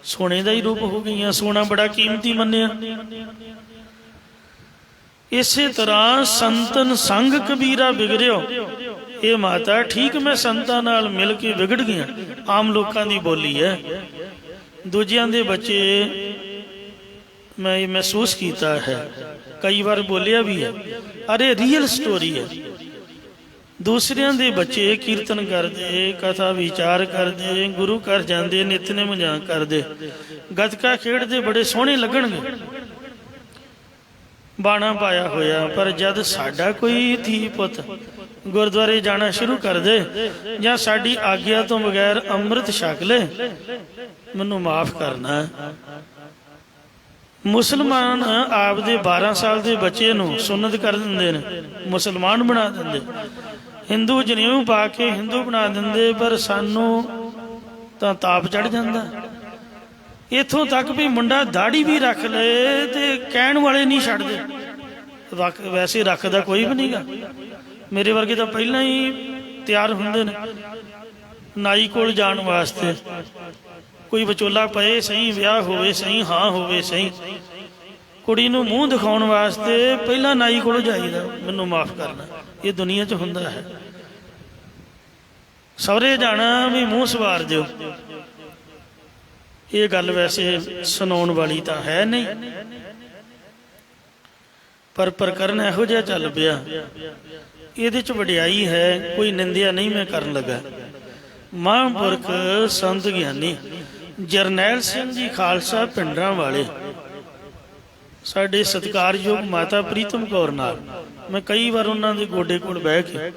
ਸੋਨੇ ਦਾ ਹੀ ਰੂਪ ਹੋ ਗਈਆਂ। ਸੋਨਾ ਬੜਾ ਕੀਮਤੀ ਮੰਨਿਆ। ਇਸੇ ਤਰ੍ਹਾਂ ਸੰਤਨ ਸੰਗ ਕਬੀਰਾ ਬਿਗੜਿਓ। ਇਹ ਮਾਤਾ ਠੀਕ ਮੈਂ ਸੰਤਾਂ ਨਾਲ ਮਿਲ ਕੇ ਵਿਗੜ ਗਈਆਂ। ਆਮ ਲੋਕਾਂ ਦੀ ਬੋਲੀ ਹੈ, ਦੂਜਿਆਂ ਦੇ ਬੱਚੇ ਮੈਂ ਇਹ ਮਹਿਸੂਸ ਕੀਤਾ ਹੈ, ਕਈ ਵਾਰ ਬੋਲਿਆ ਵੀ ਹੈ। ਅਰੇ ਰੀਅਲ ਸਟੋਰੀ ਹੈ। ਦੂਸਰਿਆਂ ਦੇ ਬੱਚੇ ਕੀਰਤਨ ਕਰਦੇ, ਕਥਾ ਵਿਚਾਰ ਕਰਦੇ, ਗੁਰੂ ਘਰ ਜਾਂਦੇ, ਨਿਤਨੇਮ ਕਰਦੇ, ਗੱਤਕਾ ਖੇਡਦੇ, ਬੜੇ ਸੋਹਣੇ ਲੱਗਣਗੇ, ਬਾਣਾ ਪਾਇਆ ਹੋਇਆ। ਪਰ ਜਦ ਸਾਡਾ ਕੋਈ ਧੀ ਪੁੱਤ ਗੁਰਦੁਆਰੇ ਜਾਣਾ ਸ਼ੁਰੂ ਕਰ ਦੇ ਜਾਂ ਸਾਡੀ ਆਗਿਆ ਤੋਂ ਬਗੈਰ ਅੰਮ੍ਰਿਤ ਛਕ ਲੈ, ਮੈਨੂੰ ਮਾਫ ਕਰਨਾ, ਮੁਸਲਮਾਨ ਆਪਦੇ 12 ਸਾਲ ਦੇ ਬੱਚੇ ਨੂੰ ਸੁੰਨਤ ਕਰ ਦਿੰਦੇ ਨੇ, ਮੁਸਲਮਾਨ ਬਣਾ ਦਿੰਦੇ। ਹਿੰਦੂ ਜਨੇਊ ਪਾ ਕੇ ਹਿੰਦੂ ਬਣਾ ਦਿੰਦੇ, ਪਰ ਸਾਨੂੰ ਤਾਂ ਤਾਪ ਚੜ ਜਾਂਦਾ। ਇੱਥੋਂ ਤੱਕ ਵੀ ਮੁੰਡਾ ਦਾੜੀ ਵੀ ਰੱਖ ਲਏ ਤੇ ਕਹਿਣ ਵਾਲੇ ਨਹੀਂ ਛੱਡਦੇ। ਵੈਸੇ ਰੱਖਦਾ ਕੋਈ ਵੀ ਨਹੀਂਗਾ। ਮੇਰੇ ਵਰਗੇ ਤਾਂ ਪਹਿਲਾਂ ਹੀ ਤਿਆਰ ਹੁੰਦੇ ਨੇ ਨਾਈ ਕੋਲ ਜਾਣ ਵਾਸਤੇ। ਕੋਈ ਵਿਚੋਲਾ ਪਏ ਸਹੀ, ਵਿਆਹ ਹੋਵੇ ਸਹੀ, ਹਾਂ ਹੋਵੇ ਸਹੀ, ਕੁੜੀ ਨੂੰ ਮੂੰਹ ਦਿਖਾਉਣ ਵਾਸਤੇ ਪਹਿਲਾਂ ਨਾਈ ਕੋਲ ਜਾਈਦਾ। ਮੈਨੂੰ ਮਾਫ ਕਰਨਾ, ਇਹ ਦੁਨੀਆ 'ਚ ਹੁੰਦਾ ਹੈ। ਸਹੁਰੇ ਜਾਣਾ ਵੀ ਮੂੰਹ ਸਵਾਰ ਦਿਓ, ਇਹ ਗੱਲ ਵੈਸੇ ਸੁਣਾਉਣ ਵਾਲੀ ਤਾਂ ਹੈ ਨਹੀਂ, ਪਰ ਪ੍ਰਕਰਨ ਇਹੋ ਜਿਹਾ ਚੱਲ ਪਿਆ। ਇਹਦੇ 'ਚ ਵਡਿਆਈ ਹੈ, ਕੋਈ ਨਿੰਦਿਆ ਨਹੀਂ ਮੈਂ ਕਰਨ ਲੱਗਾ। ਮਹਾਂਪੁਰਖ ਸੰਤ ਗਿਆਨੀ ਜਰਨੈਲ ਸਿੰਘ ਜੀ ਖਾਲਸਾ ਪਿੰਡਰਾਂ ਵਾਲੇ, ਸਾਡੇ ਸਤਿਕਾਰਯੋਗ ਮਾਤਾ ਪ੍ਰੀਤਮ ਕੌਰ ਨਾਲ ਮੈਂ ਕਈ ਵਾਰ ਉਹਨਾਂ ਦੇ ਗੋਡੇ ਕੋਲ ਬਹਿ ਕੇ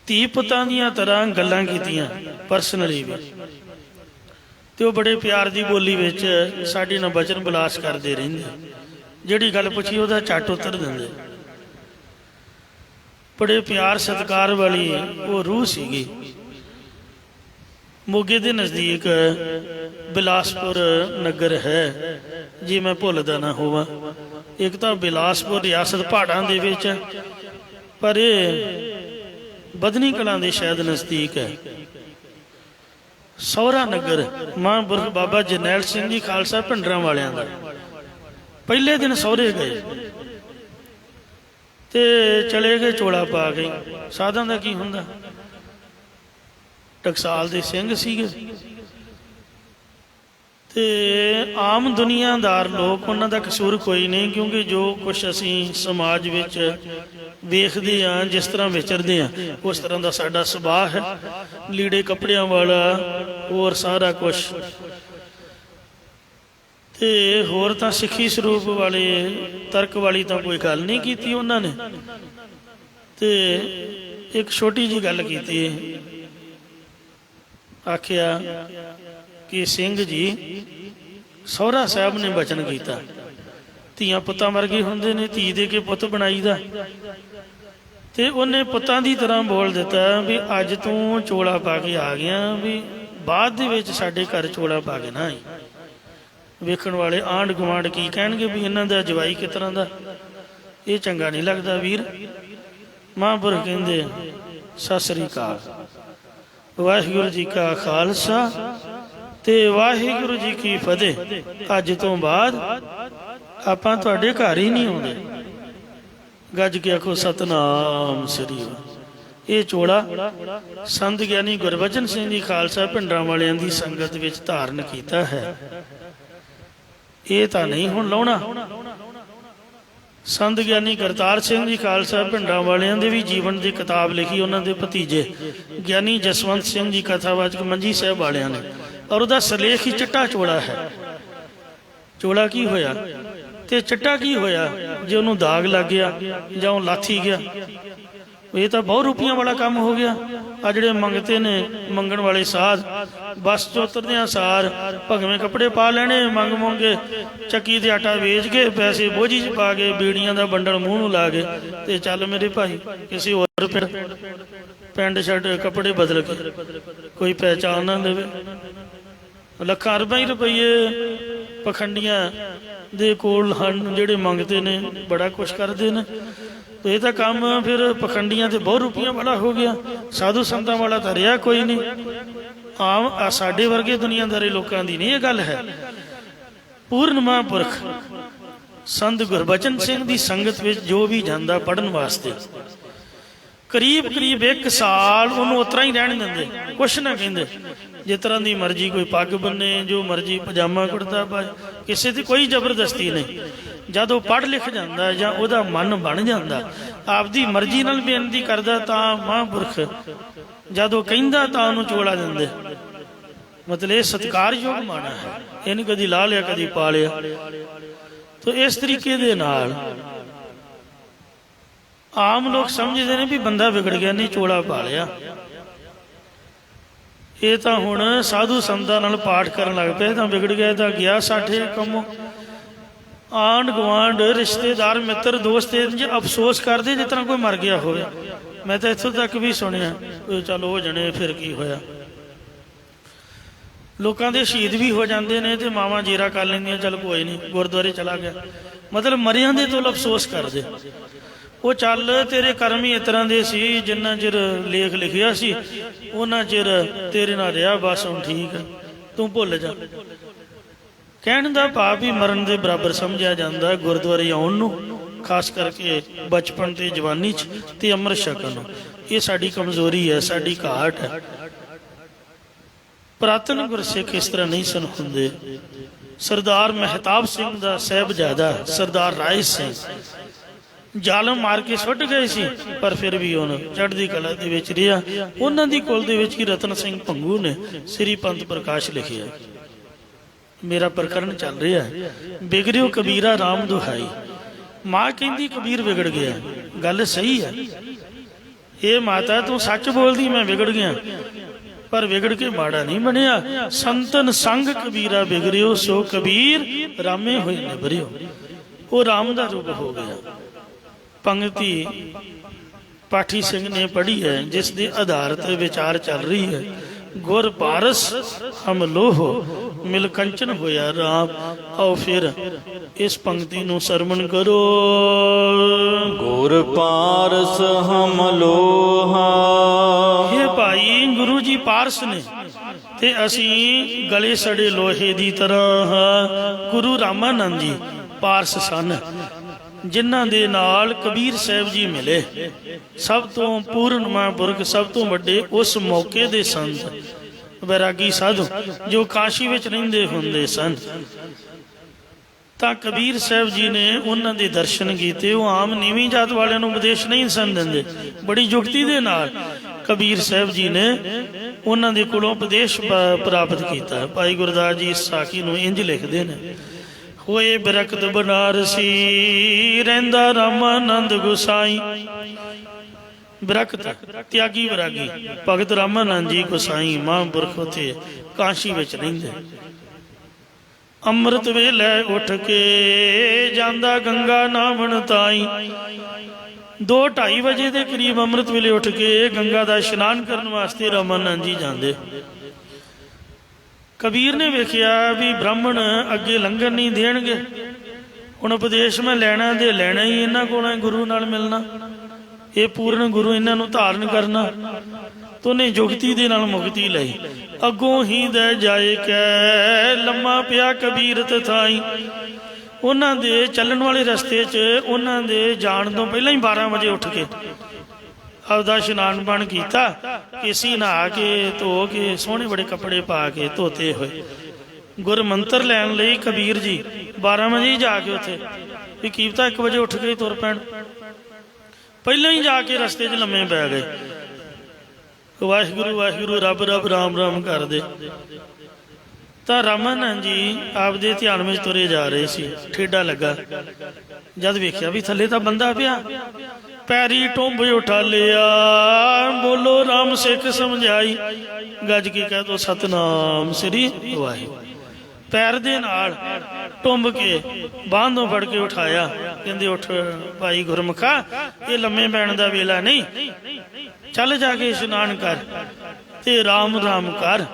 ਧੀ ਪੁੱਤਾਂ ਦੀਆਂ ਤਰ੍ਹਾਂ ਗੱਲਾਂ ਕੀਤੀਆਂ, ਪਰਸਨਲੀ ਵੀ। ਤੇ ਉਹ ਬੜੇ ਪਿਆਰ ਦੀ ਬੋਲੀ ਵਿੱਚ ਸਾਡੇ ਨਾਲ ਬਚਨ ਬਿਲਾਸ ਕਰਦੇ ਰਹਿੰਦੇ। ਜਿਹੜੀ ਗੱਲ ਪੁੱਛੀ ਉਹਦਾ ਝੱਟ ਉੱਤਰ ਦਿੰਦੇ। ਬੜੇ ਪਿਆਰ ਸਤਿਕਾਰ ਵਾਲੀ ਉਹ ਰੂਹ ਸੀਗੀ। ਮੋਗੇ ਦੇ ਨਜ਼ਦੀਕ ਬਿਲਾਸਪੁਰ ਨਗਰ ਹੈ, ਜੇ ਮੈਂ ਭੁੱਲਦਾ ਨਾ ਹੋਵਾਂ। ਇੱਕ ਤਾਂ ਬਿਲਾਸਪੁਰ ਰਿਆਸਤ ਪਹਾੜਾਂ ਦੇ ਵਿੱਚ, ਪਰ ਇਹ ਬਦਨੀ ਕਲਾਂ ਦੇ ਸ਼ਾਇਦ ਨਜ਼ਦੀਕ ਹੈ। ਸਹੁਰਾ ਨਗਰ ਮਹਾਂਪੁਰਖ ਬਾਬਾ ਜਰਨੈਲ ਸਿੰਘ ਜੀ ਖਾਲਸਾ ਪਿੰਡਰਾਂ ਵਾਲਿਆਂ ਦਾ। ਪਹਿਲੇ ਦਿਨ ਸਹੁਰੇ ਗਏ ਤੇ ਚਲੇ ਗਏ ਚੋਲਾ ਪਾ ਕੇ। ਸਾਧਾਂ ਦਾ ਕੀ ਹੁੰਦਾ, ਟਕਸਾਲ ਦੇ ਸਿੰਘ ਸੀਗੇ ਤੇ ਆਮ ਦੁਨੀਆਦਾਰ ਲੋਕ, ਉਹਨਾਂ ਦਾ ਕਸੂਰ ਕੋਈ ਨਹੀਂ, ਕਿਉਂਕਿ ਜੋ ਕੁਛ ਅਸੀਂ ਸਮਾਜ ਵਿੱਚ ਵੇਖਦੇ ਹਾਂ, ਜਿਸ ਤਰ੍ਹਾਂ ਵਿਚਰਦੇ ਹਾਂ, ਉਸ ਤਰ੍ਹਾਂ ਦਾ ਸਾਡਾ ਸੁਭਾਅ ਹੈ। ਲੀੜੇ ਕੱਪੜਿਆਂ ਵਾਲਾ ਹੋਰ ਸਾਰਾ ਕੁਛ, ਤੇ ਹੋਰ ਤਾਂ ਸਿੱਖੀ ਸਰੂਪ ਵਾਲੇ ਤਰਕ ਵਾਲੀ ਤਾਂ ਕੋਈ ਗੱਲ ਨਹੀਂ ਕੀਤੀ ਉਹਨਾਂ ਨੇ। ਤੇ ਇੱਕ ਛੋਟੀ ਜਿਹੀ ਗੱਲ ਕੀਤੀ, ਆਖਿਆ ਕਿ ਸਿੰਘ ਜੀ ਸਹੁਰਾ ਸਾਹਿਬ ਨੇ ਬਚਨ ਕੀਤਾ, ਧੀਆਂ ਪੁੱਤਾਂ ਵਰਗੇ ਹੁੰਦੇ ਨੇ, ਧੀ ਦੇ ਕੇ ਪੁੱਤ ਬਣਾਈਦਾ। ਤੇ ਉਹਨੇ ਪੁੱਤਾਂ ਦੀ ਤਰ੍ਹਾਂ ਬੋਲ ਦਿੱਤਾ ਵੀ ਅੱਜ ਤੂੰ ਚੋਲਾ ਪਾ ਕੇ ਆ ਗਿਆ, ਵੀ ਬਾਅਦ ਦੇ ਵਿੱਚ ਸਾਡੇ ਘਰ ਚੋਲਾ ਪਾ ਕੇ ਨਾ ਆਈ। ਵੇਖਣ ਵਾਲੇ ਆਂਢ ਗੁਆਂਢ ਕੀ ਕਹਿਣਗੇ ਵੀ ਇਹਨਾਂ ਦਾ ਜਵਾਈ ਕਿਸ ਤਰ੍ਹਾਂ ਦਾ, ਇਹ ਚੰਗਾ ਨਹੀਂ ਲੱਗਦਾ ਵੀਰ। ਮਹਾਂਪੁਰਖ ਕਹਿੰਦੇ ਸਤਿ ਸ੍ਰੀ ਅਕਾਲ, ਵਾਹਿਗੁਰੂ ਜੀ ਕਾ ਖਾਲਸਾ ਤੇ ਵਾਹਿਗੁਰੂ ਜੀ ਕੀ ਫਤਿਹ। ਅੱਜ ਤੋਂ ਬਾਅਦ ਆਪਾਂ ਤੁਹਾਡੇ ਘਰ ਹੀ ਨਹੀਂ ਆਉਂਦੇ। ਗੱਜ ਕੇ ਆਖੋ ਸਤਨਾਮ ਸ੍ਰੀ ਵਾਹਿਗੁਰੂ। ਇਹ ਚੋਲਾ ਸੰਤ ਗਿਆਨੀ ਗੁਰਬਚਨ ਸਿੰਘ ਜੀ ਖਾਲਸਾ ਭਿੰਡਰਾਂ ਵਾਲਿਆਂ ਦੀ ਸੰਗਤ ਵਿੱਚ ਧਾਰਨ ਕੀਤਾ ਹੈ। ਇਹ ਤਾਂ ਨਹੀਂ ਹੁਣ ਲਾਉਣਾ। ਸੰਤ ਗਿਆਨੀ ਕਰਤਾਰ ਸਿੰਘ ਜੀ ਖਾਲਸਾ ਭਿੰਡਰਾਂ ਵਾਲਿਆਂ ਦੇ ਵੀ ਜੀਵਨ ਦੀ ਕਿਤਾਬ ਲਿਖੀ ਉਹਨਾਂ ਦੇ ਭਤੀਜੇ ਗਿਆਨੀ ਜਸਵੰਤ ਸਿੰਘ ਜੀ ਕਥਾਵਾਚਕ ਮੰਜੀ ਸਾਹਿਬ ਵਾਲਿਆਂ ਨੇ, ਔਰ ਉਹਦਾ ਸਿਰਲੇਖ ਹੀ ਚਿੱਟਾ ਚੋਲਾ ਹੈ। ਚੋਲਾ ਕੀ ਹੋਇਆ ਤੇ ਚਿੱਟਾ ਕੀ ਹੋਇਆ? ਜੇ ਉਹਨੂੰ ਦਾਗ ਲੱਗ ਗਿਆ ਜਾਂ ਉਹ ਲਾਥੀ ਗਿਆ, ਇਹ ਤਾਂ ਬਹੁਤ ਰੁਪਈਆਂ ਵਾਲਾ ਕੰਮ ਹੋ ਗਿਆ। ਆ ਜਿਹੜੇ ਮੰਗਤੇ ਨੇ, ਮੰਗਣ ਵਾਲੇ ਸਾਧ, ਬੱਸ ਚ ਉਤਰਦਿਆਂ ਸਾਰ ਭਗਵੇਂ ਕੱਪੜੇ ਪਾ ਲੈਣੇ, ਮੰਗ ਕੇ ਚੱਕੀ ਤੇ ਆਟਾ ਵੇਚ ਕੇ ਪੈਸੇ ਬੋਝੀ ਚ ਪਾ ਕੇ ਬੀੜੀਆਂ ਦਾ ਬੰਡਲ ਮੂੰਹ ਨੂੰ ਲਾ ਕੇ ਤੇ ਚੱਲ ਮੇਰੇ ਭਾਈ ਕਿਸੇ ਹੋਰ ਪਿੰਡ ਛੱਡ ਕੱਪੜੇ ਬਦਲ ਕੇ, ਕੋਈ ਪਹਿਚਾਣ ਨਾ ਦੇਵੇ। ਲੱਖਾਂ ਅਰਬਾਂ ਹੀ ਰੁਪਈਏ ਪਖੰਡੀਆਂ ਦੇ ਕੋਲ ਹਨ ਜਿਹੜੇ ਮੰਗਤੇ ਨੇ, ਬੜਾ ਕੁਛ ਕਰਦੇ ਨੇ। ਤੇ ਇਹ ਤਾਂ ਕੰਮ ਫਿਰ ਪਖੰਡੀਆਂ ਤੇ ਬਹੁਤ ਰੁਪਈਆਂ ਵਾਲਾ ਹੋ ਗਿਆ, ਸਾਧੂ ਸੰਤਾਂ ਵਾਲਾ ਤਾਂ ਰਿਹਾ ਕੋਈ ਨਹੀਂ। ਆਮ ਸਾਡੇ ਵਰਗੇ ਦੁਨੀਆਦਾਰੀ ਲੋਕਾਂ ਦੀ ਨਹੀਂ ਇਹ ਗੱਲ ਹੈ। ਪੂਰਨ ਮਹਾਂਪੁਰਖ ਸੰਤ ਗੁਰਬਚਨ ਸਿੰਘ ਦੀ ਸੰਗਤ ਵਿੱਚ ਜੋ ਵੀ ਜਾਂਦਾ ਪੜ੍ਹਨ ਵਾਸਤੇ, ਕਰੀਬ 1 ਸਾਲ ਉਹਨੂੰ ਉਤਰਾ ਹੀ ਰਹਿਣ ਦਿੰਦੇ, ਕੁਛ ਨਾ ਕਹਿੰਦੇ। ਜਿਸ ਤਰ੍ਹਾਂ ਦੀ ਮਰਜ਼ੀ ਕੋਈ ਪੱਗ ਬੰਨੇ, ਜੋ ਮਰਜ਼ੀ ਪਜਾਮਾ ਕੁੜਤਾ ਪਾਏ, ਕਿਸੇ ਦੀ ਕੋਈ ਜ਼ਬਰਦਸਤੀ ਨਹੀਂ। ਜਦ ਉਹ ਪੜ੍ਹ ਲਿਖ ਜਾਂਦਾ ਜਾਂ ਉਹਦਾ ਮਨ ਬਣ ਜਾਂਦਾ, ਆਪਦੀ ਮਰਜ਼ੀ ਨਾਲ ਬੇਨਤੀ ਕਰਦਾ, ਤਾਂ ਮਹਾਂਪੁਰਖ ਜਦ ਉਹ ਕਹਿੰਦਾ ਤਾਂ ਉਹਨੂੰ ਚੋਲਾ ਦਿੰਦੇ। ਮਤਲਬ ਇਹ ਸਤਿਕਾਰਯੋਗ ਮਾਣਾ ਹੈ। ਇਹਨੂੰ ਕਦੀ ਲਾ ਲਿਆ ਕਦੀ ਪਾ ਲਿਆ। ਤਾਂ ਇਸ ਤਰੀਕੇ ਦੇ ਨਾਲ ਆਮ ਲੋਕ ਸਮਝਦੇ ਨੇ ਵੀ ਬੰਦਾ ਵਿਗੜ ਗਿਆ, ਨਹੀਂ ਚੋਲਾ ਪਾ ਲਿਆ। ਇਹ ਤਾਂ ਹੁਣ ਸਾਧੂ ਸੰਤਾਂ ਨਾਲ ਪਾਠ ਕਰਨ ਲੱਗ ਪਏ ਤਾਂ ਵਿਗੜ ਗਿਆ, ਤਾਂ ਗਿਆ ਸਾਡੇ ਕੰਮੋਂ। ਆਂਢ ਗੁਆਂਢ, ਰਿਸ਼ਤੇਦਾਰ, ਮਿੱਤਰ, ਦੋਸਤ ਇੰਝ ਅਫਸੋਸ ਕਰਦੇ ਜਿਸ ਤਰ੍ਹਾਂ ਕੋਈ ਮਰ ਗਿਆ ਹੋਵੇ। ਮੈਂ ਤਾਂ ਇੱਥੋਂ ਤੱਕ ਵੀ ਸੁਣਿਆ, ਚੱਲ ਹੋ ਜਾਣੇ ਫਿਰ ਕੀ ਹੋਇਆ। ਲੋਕਾਂ ਦੇ ਸ਼ਹੀਦ ਵੀ ਹੋ ਜਾਂਦੇ ਨੇ ਤੇ ਮਾਵਾਂ ਜੀਰਾ ਕਰ ਲੈਂਦੀਆਂ, ਚੱਲ ਕੋਈ ਨਹੀਂ ਗੁਰਦੁਆਰੇ ਚਲਾ ਗਿਆ। ਮਤਲਬ ਮਰਿਆਂ ਦੇ ਤੋਂ ਅਫਸੋਸ ਕਰਦੇ। ਉਹ ਚੱਲ ਤੇਰੇ ਕਰਮ ਹੀ ਇਸ ਤਰ੍ਹਾਂ ਦੇ ਸੀ, ਜਿੰਨਾ ਚਿਰ ਲੇਖ ਲਿਖਿਆ ਸੀ ਉਹਨਾਂ ਚਿਰ ਤੇਰੇ ਨਾਲ ਰਿਹਾ, ਬਸ ਹੁਣ ਠੀਕ ਹੈ, ਤੂੰ ਭੁੱਲ ਜਾ। ਕਹਿਣ ਦਾ ਭਾਵ ਵੀ ਮਰਨ ਦੇ ਬਰਾਬਰ ਸਮਝਿਆ ਜਾਂਦਾ ਗੁਰਦੁਆਰੇ ਆਉਣ ਨੂੰ, ਖਾਸ ਕਰਕੇ ਬਚਪਨ ਤੇ ਜਵਾਨੀ 'ਚ, ਤੇ ਅੰਮ੍ਰਿਤ ਛਕਣ ਨੂੰ। ਇਹ ਸਾਡੀ ਕਮਜ਼ੋਰੀ ਹੈ, ਸਾਡੀ ਘਾਟ ਹੈ। ਪੁਰਾਤਨ ਗੁਰਸਿੱਖ ਇਸ ਤਰ੍ਹਾਂ ਨਹੀਂ ਸਨ ਹੁੰਦੇ। ਸਰਦਾਰ ਮਹਿਤਾਬ ਸਿੰਘ ਦਾ ਸਾਹਿਬਜ਼ਾਦਾ ਸਰਦਾਰ ਰਾਏ ਸਿੰਘ ਜ਼ਾਲਮ ਮਾਰ ਕੇ ਸੁੱਟ ਗਏ ਸੀ, ਪਰ ਫਿਰ ਵੀ ਉਹਨੂੰ ਚੜ੍ਹਦੀ ਕਲਾ ਦੇ ਵਿੱਚ ਰਿਹਾ। ਉਹਨਾਂ ਦੀ ਕੁਲ ਦੇ ਵਿੱਚ ਹੀ ਰਤਨ ਸਿੰਘ ਭੰਗੂ ਨੇ ਸ੍ਰੀ ਪੰਥ ਪ੍ਰਕਾਸ਼ ਲਿਖਿਆ। ਮੇਰਾ ਪ੍ਰਕਰਨ ਚੱਲ ਰਿਹਾ ਹੈ, ਵਿਗੜਿਓ ਕਬੀਰਾ ਰਾਮ ਦੁਹਾਈ। ਮਾਂ ਕਹਿੰਦੀ ਕਬੀਰ ਵਿਗੜ ਗਿਆ, ਗੱਲ ਸਹੀ ਹੈ। ਇਹ ਮਾਤਾ ਤੂੰ ਸੱਚ ਬੋਲਦੀ, ਮੈਂ ਵਿਗੜ ਗਿਆ, ਪਰ ਵਿਗੜ ਕੇ ਮਾੜਾ ਨਹੀਂ ਬਣਿਆ। ਸੰਤਨ ਸੰਗ ਕਬੀਰਾ ਵਿਗੜਿਓ, ਸੋ ਕਬੀਰ ਰਾਮੇ ਹੋਏ ਨਿਬਰਿਓ। ਉਹ ਰਾਮ ਦਾ ਰੂਪ ਹੋ ਗਿਆ। ਪੰਗਤੀ ਪਾਠੀ ਸਿੰਘ ਨੇ ਪੜ੍ਹੀ ਹੈ, ਜਿਸ ਦੇ ਆਧਾਰ ਤੇ ਵਿਚਾਰ ਚੱਲ ਰਹੀ ਹੈ। ਗੁਰ ਪਾਰਸ ਹਮ ਲੋਹ ਮਿਲ ਕੰਚਨ ਹੋਇਆ ਰਾਮ। ਆਓ ਫਿਰ ਇਸ ਪੰਕਤੀ ਨੂੰ ਸਰਵਣ ਕਰੋ। ਗੁਰ ਪਾਰਸ ਹਮ ਲੋਹਾ। ਇਹ ਭਾਈ ਗੁਰੂ ਜੀ ਪਾਰਸ ਨੇ ਤੇ ਅਸੀਂ ਗਲੇ ਸੜੇ ਲੋਹੇ ਦੀ ਤਰ੍ਹਾਂ ਹਾਂ। ਗੁਰੂ ਰਾਮਾਨੰਦ ਜੀ ਪਾਰਸ ਸਨ, ਜਿਨ੍ਹਾਂ ਦੇ ਨਾਲ ਕਬੀਰ ਸਾਹਿਬ ਜੀ ਮਿਲੇ। ਸਭ ਤੋਂ ਪੂਰਨ ਮਹਾਂਪੁਰਖ, ਸਭ ਤੋਂ ਵੱਡੇ ਉਸ ਮੌਕੇ ਦੇ ਸੰਤ ਵੈਰਾਗੀ ਸਾਧੂ ਜੋ ਕਾਸ਼ੀ ਵਿੱਚ ਰਹਿੰਦੇ ਹੁੰਦੇ ਸਨ। ਤਾਂ ਕਬੀਰ ਸਾਹਿਬ ਜੀ ਨੇ ਉਹਨਾਂ ਦੇ ਦਰਸ਼ਨ ਕੀਤੇ। ਉਹ ਆਮ ਨੀਵੀਂ ਜਾਤ ਵਾਲਿਆਂ ਨੂੰ ਉਪਦੇਸ਼ ਨਹੀਂ ਸਨ ਦਿੰਦੇ, ਬੜੀ ਯੁਕਤੀ ਦੇ ਨਾਲ ਕਬੀਰ ਸਾਹਿਬ ਜੀ ਨੇ ਉਹਨਾਂ ਦੇ ਕੋਲੋਂ ਉਪਦੇਸ਼ ਪ੍ਰਾਪਤ ਕੀਤਾ। ਭਾਈ ਗੁਰਦਾਸ ਜੀ ਇਸ ਸਾਖੀ ਨੂੰ ਇੰਝ ਲਿਖਦੇ ਨੇ, ਹੋਏ ਬਿਰਕਤ ਬਨਾਰਸੀ ਰਹਿੰਦਾ ਰਾਮਾਨੰਦ ਗੁਸਾਈ। ਬਿਰਕਤ ਤਿਆਗੀ ਵਿਰਾਗੀ ਭਗਤ ਰਾਮਾਨੰਦ ਜੀ ਗੁਸਾਈ ਮਹਾਂਪੁਰਖ ਉੱਥੇ ਕਾਸ਼ੀ ਵਿੱਚ ਰਹਿੰਦੇ। ਅੰਮ੍ਰਿਤ ਵੇਲੇ ਉੱਠ ਕੇ ਜਾਂਦਾ ਗੰਗਾ ਨਾਵਣ ਤਾਈ। 2-2:30 ਵਜੇ ਦੇ ਕਰੀਬ ਅੰਮ੍ਰਿਤ ਵੇਲੇ ਉੱਠ ਕੇ ਗੰਗਾ ਦਾ ਇਸ਼ਨਾਨ ਕਰਨ ਵਾਸਤੇ ਰਾਮਾਨੰਦ ਜੀ ਜਾਂਦੇ। ਕਬੀਰ ਨੇ ਵੇਖਿਆ ਵੀ ਬ੍ਰਾਹਮਣ ਅੱਗੇ ਲੰਗਰ ਨਹੀਂ ਦੇਣਗੇ, ਹੁਣ ਉਪਦੇਸ਼ ਮੈਂ ਲੈਣਾ ਦੇ ਲੈਣਾ ਹੀ ਇਹਨਾਂ ਕੋਲੋਂ, ਗੁਰੂ ਨਾਲ ਮਿਲਣਾ, ਇਹ ਪੂਰਨ ਗੁਰੂ ਇਹਨਾਂ ਨੂੰ ਧਾਰਨ ਕਰਨਾ। ਤਾਂ ਉਹਨੇ ਯੁਕਤੀ ਦੇ ਨਾਲ ਮੁਕਤੀ ਲਈ। ਅੱਗੋਂ ਹੀ ਦੇ ਜਾਏ ਕੈ ਲੰਮਾ ਪਿਆ ਕਬੀਰ ਤਥਾਈ। ਉਹਨਾਂ ਦੇ ਚੱਲਣ ਵਾਲੇ ਰਸਤੇ 'ਚ ਉਹਨਾਂ ਦੇ ਜਾਣ ਤੋਂ ਪਹਿਲਾਂ ਹੀ 12 ਵਜੇ ਉੱਠ ਕੇ ਆਪਦਾ ਇਸ਼ਨਾਨ ਪਾਣ ਕੀਤਾ, ਕੇਸੀ ਨਹਾ ਕੇ ਧੋ ਕੇ ਸੋਹਣੇ ਬੜੇ ਕੱਪੜੇ ਪਾ ਕੇ ਧੋਤੇ ਹੋਏ ਗੁਰ ਮੰਤਰ ਲੈਣ ਲਈ ਕਬੀਰ ਜੀ 12 ਵਜੇ ਹੀ ਜਾ ਕੇ ਉੱਥੇ ਵੀ ਕੀਮਤਾ 1 ਵਜੇ ਉੱਠ ਕੇ ਤੁਰ ਪੈਣ। ਪਹਿਲਾਂ ਹੀ ਜਾ ਕੇ ਰਸਤੇ 'ਚ ਲੰਮੇ ਪੈ ਗਏ। ਵਾਹਿਗੁਰੂ ਵਾਹਿਗੁਰੂ ਰੱਬ ਰੱਬ ਰਾਮ ਰਾਮ ਕਰਦੇ ਤਾਂ ਰਾਮਾਨੰਦ ਜੀ ਆਪਦੇ ਧਿਆਨ ਵਿੱਚ ਤੁਰੇ ਜਾ ਰਹੇ ਸੀ। ਠੇਡਾ ਲੱਗਾ, ਜਦ ਵੇਖਿਆ ਵੀ ਥੱਲੇ ਤਾਂ ਬੰਦਾ ਪਿਆ, ਪੈਰੀ ਟੁੰਬ ਉਠਾ ਲਿਆ, ਬੋਲੋ ਰਾਮ ਸਿੱਖ ਸਮਝਾਈ, ਗੱਜ ਕੇ ਕਹਿ ਦੋ ਸਤਨਾਮ ਸ੍ਰੀ ਵਾਹਿਗੁਰੂ। ਪੈਰ ਦੇ ਨਾਲ ਟੁੰਬ ਕੇ ਬਾਂਹ ਤੋਂ ਫੜ ਕੇ ਉਠਾਇਆ, ਕਹਿੰਦੇ ਉੱਠ ਭਾਈ ਗੁਰਮੁਖਾ, ਇਹ ਲੰਮੇ ਪੈਣ ਦਾ ਵੇਲਾ ਨਹੀਂ, ਚੱਲ ਜਾ ਕੇ ਇਸ਼ਨਾਨ ਕਰ ਤੇ ਰਾਮ ਰਾਮ ਕਰ।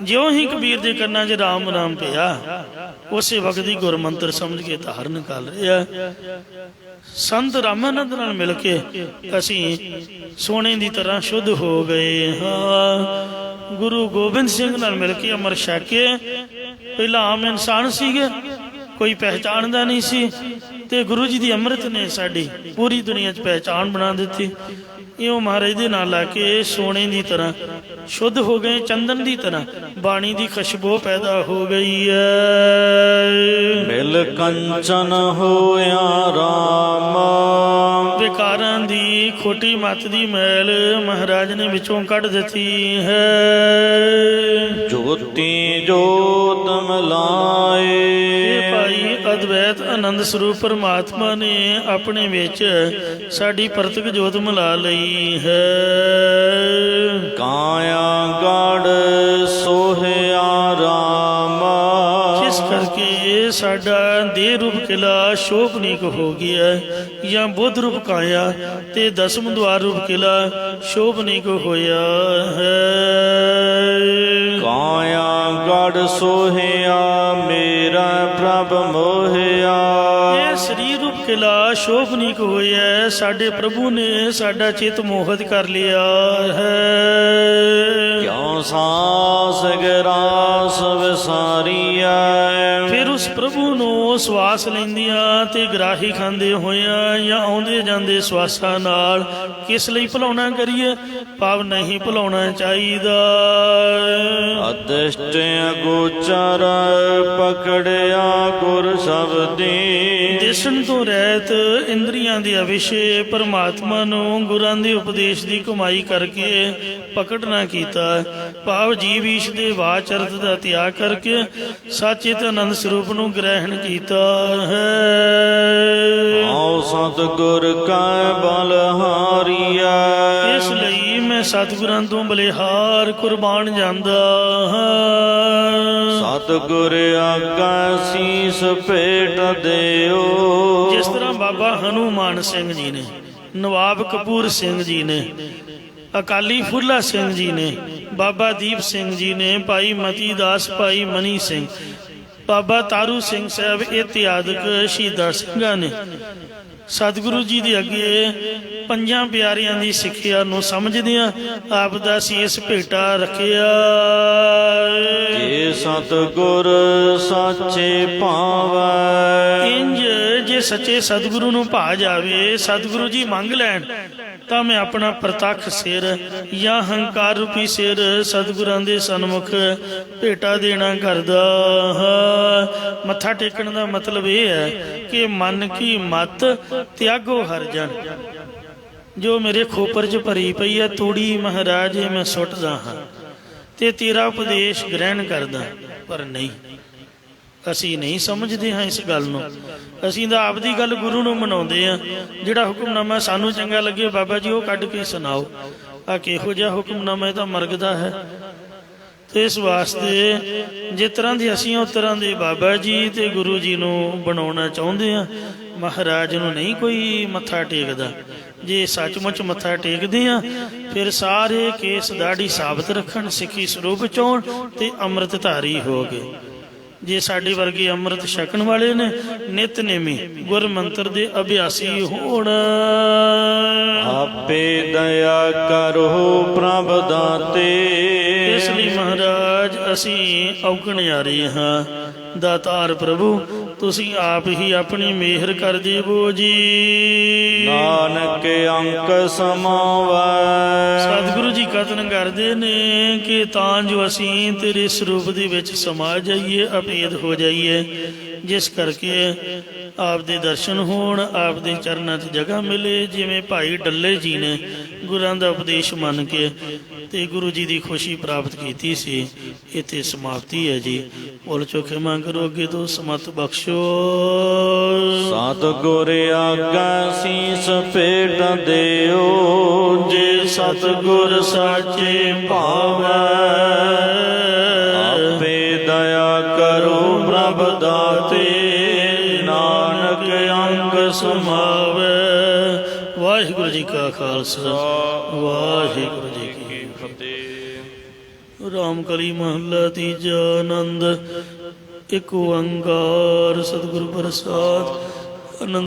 ਜਿਉਂ ਹੀ ਕਬੀਰ ਦੇ ਕੰਨਾਂ 'ਚ ਰਾਮ ਰਾਮ ਪਿਆ, ਉਸੇ ਵਕਤ ਹੀ ਗੁਰਮੰਤਰ ਸਮਝ ਕੇ ਧਾਰਨ ਕਰ ਰਿਹਾ। ਸੰਤ ਰਾਮਾਨੰਦ ਨਾਲ ਮਿਲ ਕੇ ਅਸੀਂ ਸੋਨੇ ਦੀ ਤਰ੍ਹਾਂ ਸ਼ੁੱਧ ਹੋ ਗਏ ਹਾਂ। ਗੁਰੂ ਗੋਬਿੰਦ ਸਿੰਘ ਨਾਲ ਮਿਲ ਕੇ ਅੰਮ੍ਰਿਤ ਛਕ ਕੇ, ਪਹਿਲਾਂ ਆਮ ਇਨਸਾਨ ਸੀਗੇ, ਕੋਈ ਪਹਿਚਾਣਦਾ ਨਹੀਂ ਸੀ, ਤੇ ਗੁਰੂ ਜੀ ਦੀ ਅੰਮ੍ਰਿਤ ਨੇ ਸਾਡੀ ਪੂਰੀ ਦੁਨੀਆ 'ਚ ਪਹਿਚਾਣ ਬਣਾ ਦਿੱਤੀ। ਇਉਂ ਮਹਾਰਾਜ ਦੇ ਨਾਲ ਲਾ ਕੇ ਸੋਨੇ ਦੀ ਤਰ੍ਹਾਂ ਸ਼ੁੱਧ ਹੋ ਗਏ, ਚੰਦਨ ਦੀ ਤਰ੍ਹਾਂ ਬਾਣੀ ਦੀ ਖੁਸ਼ਬੂ ਪੈਦਾ ਹੋ ਗਈ ਹੈ। ਮਿਲ ਕੰਚਨ ਹੋਇਆ ਰਾਮ, ਵਿਕਾਰਾਂ ਦੀ ਖੋਟੀ ਮੱਤ ਦੀ ਮੈਲ ਮਹਾਰਾਜ ਨੇ ਵਿੱਚੋਂ ਕੱਢ ਦਿੱਤੀ ਹੈ। ਜੋਤੀ ਜੋਤ ਮਿਲਾਏ, ਭਾਈ ਅਦਵੈਤ ਆਨੰਦ ਸਰੂਪ ਪਰਮਾਤਮਾ ਨੇ ਆਪਣੇ ਵਿੱਚ ਸਾਡੀ ਪ੍ਰਤੱਖ ਜੋਤ ਮਿਲਾ ਲਈ ਹੈ। ਕਾਇਆ ਗੜ ਸੋਹਿਆ ਰਾਮ, ਜਿਸ ਕਰਕੇ ਸਾਡਾ ਦੇਹ ਰੂਪ ਕਿਲਾ ਸ਼ੋਭਨੀਕ ਹੋ ਗਿਆ, ਜਾਂ ਬੁੱਧ ਰੂਪ ਕਾਇਆ ਤੇ ਦਸਮ ਦੁਆਰ ਰੂਪ ਕਿਲਾ ਸ਼ੋਭਨੀਕ ਹੋਇਆ ਹੈ। ਕਾਇਆ ਗੜ ਸੋਹਿਆ ਮੇਰਾ ਪ੍ਰਭ ਮੋਹਿਆ, ਇਹ ਸਰੀਰ ਰੂਪ ਕਿਲਾ ਸ਼ੋਭਨੀਕ ਹੋਇਆ, ਸਾਡੇ ਪ੍ਰਭੂ ਨੇ ਸਾਡਾ ਚਿੱਤ ਮੋਹਿਤ ਕਰ ਲਿਆ ਹੈ। ਕਿਉ ਸਾਸ ਗਰਾਸ ਵਿਸਾਰੀਐ, ਫਿਰ ਉਸ ਪ੍ਰਭੂ ਨੂੰ ਸਵਾਸ ਲੈਂਦੀਆਂ ਤੇ ਗਰਾਹੀ ਖਾਂਦੇ ਹੋਇਆਂ ਜਾਂ ਆਉਂਦੇ ਜਾਂਦੇ ਸਵਾਸਾਂ ਨਾਲ ਕਿਸ ਲਈ ਭੁਲਾਉਣਾ ਕਰੀਏ? ਭਾਵ ਨਹੀਂ ਭੁਲਾਉਣਾ ਚਾਹੀਦਾ। ਅਦਿਸ਼ਟ ਅਗੋਚਰ ਪਕੜਿਆ ਗੁਰ ਸ਼ਬਦੀ, ਦਿਸਣ ਤੋਂ ਰਹਿਤ ਇੰਦਰੀਆਂ ਦੇ ਅਵਿਸ਼ੇ ਪਰਮਾਤਮਾ ਨੂੰ ਗੁਰਾਂ ਦੇ ਉਪਦੇਸ਼ ਦੀ ਕਮਾਈ ਕਰਕੇ ਪਕੜ ਨਾ ਕੀਤਾ। ਭਾਵ ਜੀਵ ਈਸ਼ ਦੇ ਵਾਚਰਤ ਦਾ ਤਿਆਗ ਕਰਕੇ ਸਚਿਤ ਆਨੰਦ ਸਰੂਪ ਨੂੰ ਗ੍ਰਹਿਣ ਕੀਤਾ ਹੈ। ਆਓ ਸਤਿਗੁਰ ਕੈ ਬਲਹਾਰੀਐ, ਇਸ ਲਈ ਮੈਂ ਸਤਿਗੁਰਾਂ ਤੋਂ ਬਲਿਹਾਰ ਕੁਰਬਾਨ ਜਾਂਦਾ ਹਾਂ। ਸਤਿਗੁਰ ਆਗੈ ਸੀਸ ਭੇਟ ਦਿਓ, ਜਿਸ ਤਰ੍ਹਾਂ ਬਾਬਾ ਹਨੂਮਾਨ ਸਿੰਘ ਜੀ ਨੇ, ਨਵਾਬ ਕਪੂਰ ਸਿੰਘ ਜੀ ਨੇ, ਅਕਾਲੀ ਫੂਲਾ ਸਿੰਘ ਜੀ ਨੇ, ਬਾਬਾ ਦੀਪ ਸਿੰਘ ਜੀ ਨੇ, ਭਾਈ ਮਤੀ ਦਾਸ, ਭਾਈ ਮਨੀ ਸਿੰਘ, ਬਾਬਾ ਤਾਰੂ ਸਿੰਘ ਸਾਹਿਬ ਇਤਿਆਦਿਕ ਸ਼ਹੀਦਾਂ ਸਿੰਘਾਂ ਨੇ ਸਤਿਗੁਰੂ ਜੀ ਦੇ ਅੱਗੇ ਪੰਜਾਂ ਪਿਆਰਿਆਂ ਦੀ ਸਿੱਖਿਆ ਨੂੰ ਸਮਝਦਿਆਂ ਆਪ ਦਾ ਸੀਸ ਭੇਟਾ ਰੱਖਿਆ। ਜੇ ਸਤਿਗੁਰ ਸਾਚੇ ਭਾਵੈ, ਇੰਜ ਜੇ ਸੱਚੇ ਸਤਿਗੁਰੂ ਨੂੰ ਭਾ ਜਾਵੇ, ਸਤਿਗੁਰੂ ਜੀ ਮੰਗ ਲੈਣ ਤਾਂ ਮੈਂ ਆਪਣਾ ਪ੍ਰਤੱਖ ਸਿਰ ਜਾਂ ਹੰਕਾਰ ਰੂਪੀ ਸਿਰ ਸਤਿਗੁਰਾਂ ਦੇ ਸਨਮੁਖ ਭੇਟਾ ਦੇਣਾ ਕਰਦਾ ਹਾਂ। ਮੱਥਾ ਟੇਕਣ ਦਾ ਮਤਲਬ ਇਹ ਹੈ ਕਿ ਮਨ ਕੀ ਮਤ ਤਿਆਗੋ ਹਰ ਜਨ, ਜੋ ਮੇਰੇ ਖੋਪਰ 'ਚ ਭਰੀ ਪਈ ਹੈ ਤੂੜੀ ਮਹਾਰਾਜ ਮੈਂ ਸੁੱਟਦਾ ਹਾਂ ਤੇ ਤੇਰਾ ਉਪਦੇਸ਼ ਗ੍ਰਹਿਣ ਕਰਦਾ। ਪਰ ਨਹੀਂ, ਅਸੀਂ ਨਹੀਂ ਸਮਝਦੇ ਹਾਂ ਇਸ ਗੱਲ ਨੂੰ। ਅਸੀਂ ਤਾਂ ਆਪਦੀ ਗੱਲ ਗੁਰੂ ਨੂੰ ਮਨਾਉਂਦੇ ਹਾਂ। ਜਿਹੜਾ ਹੁਕਮਨਾਮਾ ਸਾਨੂੰ ਚੰਗਾ ਲੱਗੇ ਬਾਬਾ ਜੀ ਉਹ ਕੱਢ ਕੇ ਸੁਣਾਓ। ਆ ਕਿਹੋ ਜਿਹਾ ਹੁਕਮਨਾਮਾ? ਇਹ ਤਾਂ ਮਰਗ ਦਾ ਹੈ। ਤੇ ਇਸ ਵਾਸਤੇ ਜਿਸ ਤਰ੍ਹਾਂ ਦੀ ਅਸੀਂ ਉਸ ਤਰ੍ਹਾਂ ਦੇ ਬਾਬਾ ਜੀ ਤੇ ਗੁਰੂ ਜੀ ਨੂੰ ਬਣਾਉਣਾ ਚਾਹੁੰਦੇ ਹਾਂ। ਮਹਾਰਾਜ ਨੂੰ ਨਹੀਂ ਕੋਈ ਮੱਥਾ ਟੇਕਦਾ। ਜੇ ਸੱਚਮੁੱਚ ਮੱਥਾ ਟੇਕਦੇ ਆ ਫਿਰ ਸਾਰੇ ਕੇਸ ਦਾੜੀ ਸਾਬਤ ਰੱਖਣ, ਸਿੱਖੀ ਸਰੂਪ ਚੋਣ ਤੇ ਅੰਮ੍ਰਿਤ ਧਾਰੀ ਹੋ ਗਏ। ਜੇ ਸਾਡੇ ਵਰਗੇ ਅੰਮ੍ਰਿਤ ਛਕਣ ਵਾਲੇ ਨੇ, ਨਿਤਨੇਮੀ ਗੁਰ ਮੰਤਰ ਦੇ ਅਭਿਆਸੀ ਹੋਣ। ਆਪੇ ਦਇਆ ਕਰੋ ਪ੍ਰਭ ਦਾਤੇ, ਇਸ ਲਈ ਮਹਾਰਾਜ ਅਸੀਂ ਔਗਣ ਆ ਰਹੇ ਹਾਂ। ਦਾਤਾਰ ਪ੍ਰਭੂ ਤੁਸੀਂ ਆਪ ਹੀ ਆਪਣੀ ਮਿਹਰ ਕਰ ਦੇਵੋ ਜੀ। ਨਾਨਕ ਅੰਕ ਸਮਾਵੈ। ਸਤਿਗੁਰੂ ਜੀ ਕਥਨ ਕਰਦੇ ਨੇ ਕਿ ਤਾਂ ਜੋ ਅਸੀਂ ਤੇਰੇ ਸਰੂਪ ਦੇ ਵਿੱਚ ਸਮਾ ਜਾਈਏ, ਅਭੇਦ ਹੋ ਜਾਈਏ, ਜਿਸ ਕਰਕੇ ਆਪ ਦੇ ਦਰਸ਼ਨ ਹੋਣ, ਆਪ ਦੇ ਚਰਨਾਂ 'ਚ ਜਗ੍ਹਾ ਮਿਲੇ। ਜਿਵੇਂ ਭਾਈ ਡੱਲੇ ਜੀ ਨੇ ਗੁਰਾਂ ਦਾ ਉਪਦੇਸ਼ ਮੰਨ ਕੇ ਤੇ ਗੁਰੂ ਜੀ ਦੀ ਖੁਸ਼ੀ ਪ੍ਰਾਪਤ ਕੀਤੀ ਸੀ। ਇੱਥੇ ਸਮਾਪਤੀ ਹੈ ਜੀ। ਭੁੱਲ ਚੁੱਕੇ ਮੰਗ ਕਰੋ, ਅੱਗੇ ਤੋਂ ਸਮਤ ਬਖਸ਼ੋ। ਸਤਿਗੁਰ ਆਗੈ ਸੀਸ ਭੇਟ ਦਿਓ, ਜੇ ਸਤਿਗੁਰ ਸਾਚੇ ਭਾਵੈ। ਆਪੇ ਦਇਆ ਕਰੋ ਪ੍ਰਭ ਦਾਤੇ, ਨਾਨਕ ਅੰਗ ਸਮਾਵੈ। ਵਾਹਿਗੁਰੂ ਜੀ ਕਾ ਖਾਲਸਾ, ਵਾਹਿਗੁਰੂ ਜੀ ਕੀ ਫਤਿਹ। ਰਾਮ ਕਲੀ ਮਹੱਲਾ ਤੀਜਾ। ਆਨੰਦ ਇੱਕ ਓੰਕਾਰ ਸਤਿਗੁਰ ਪ੍ਰਸਾਦ। ਆਨੰਦ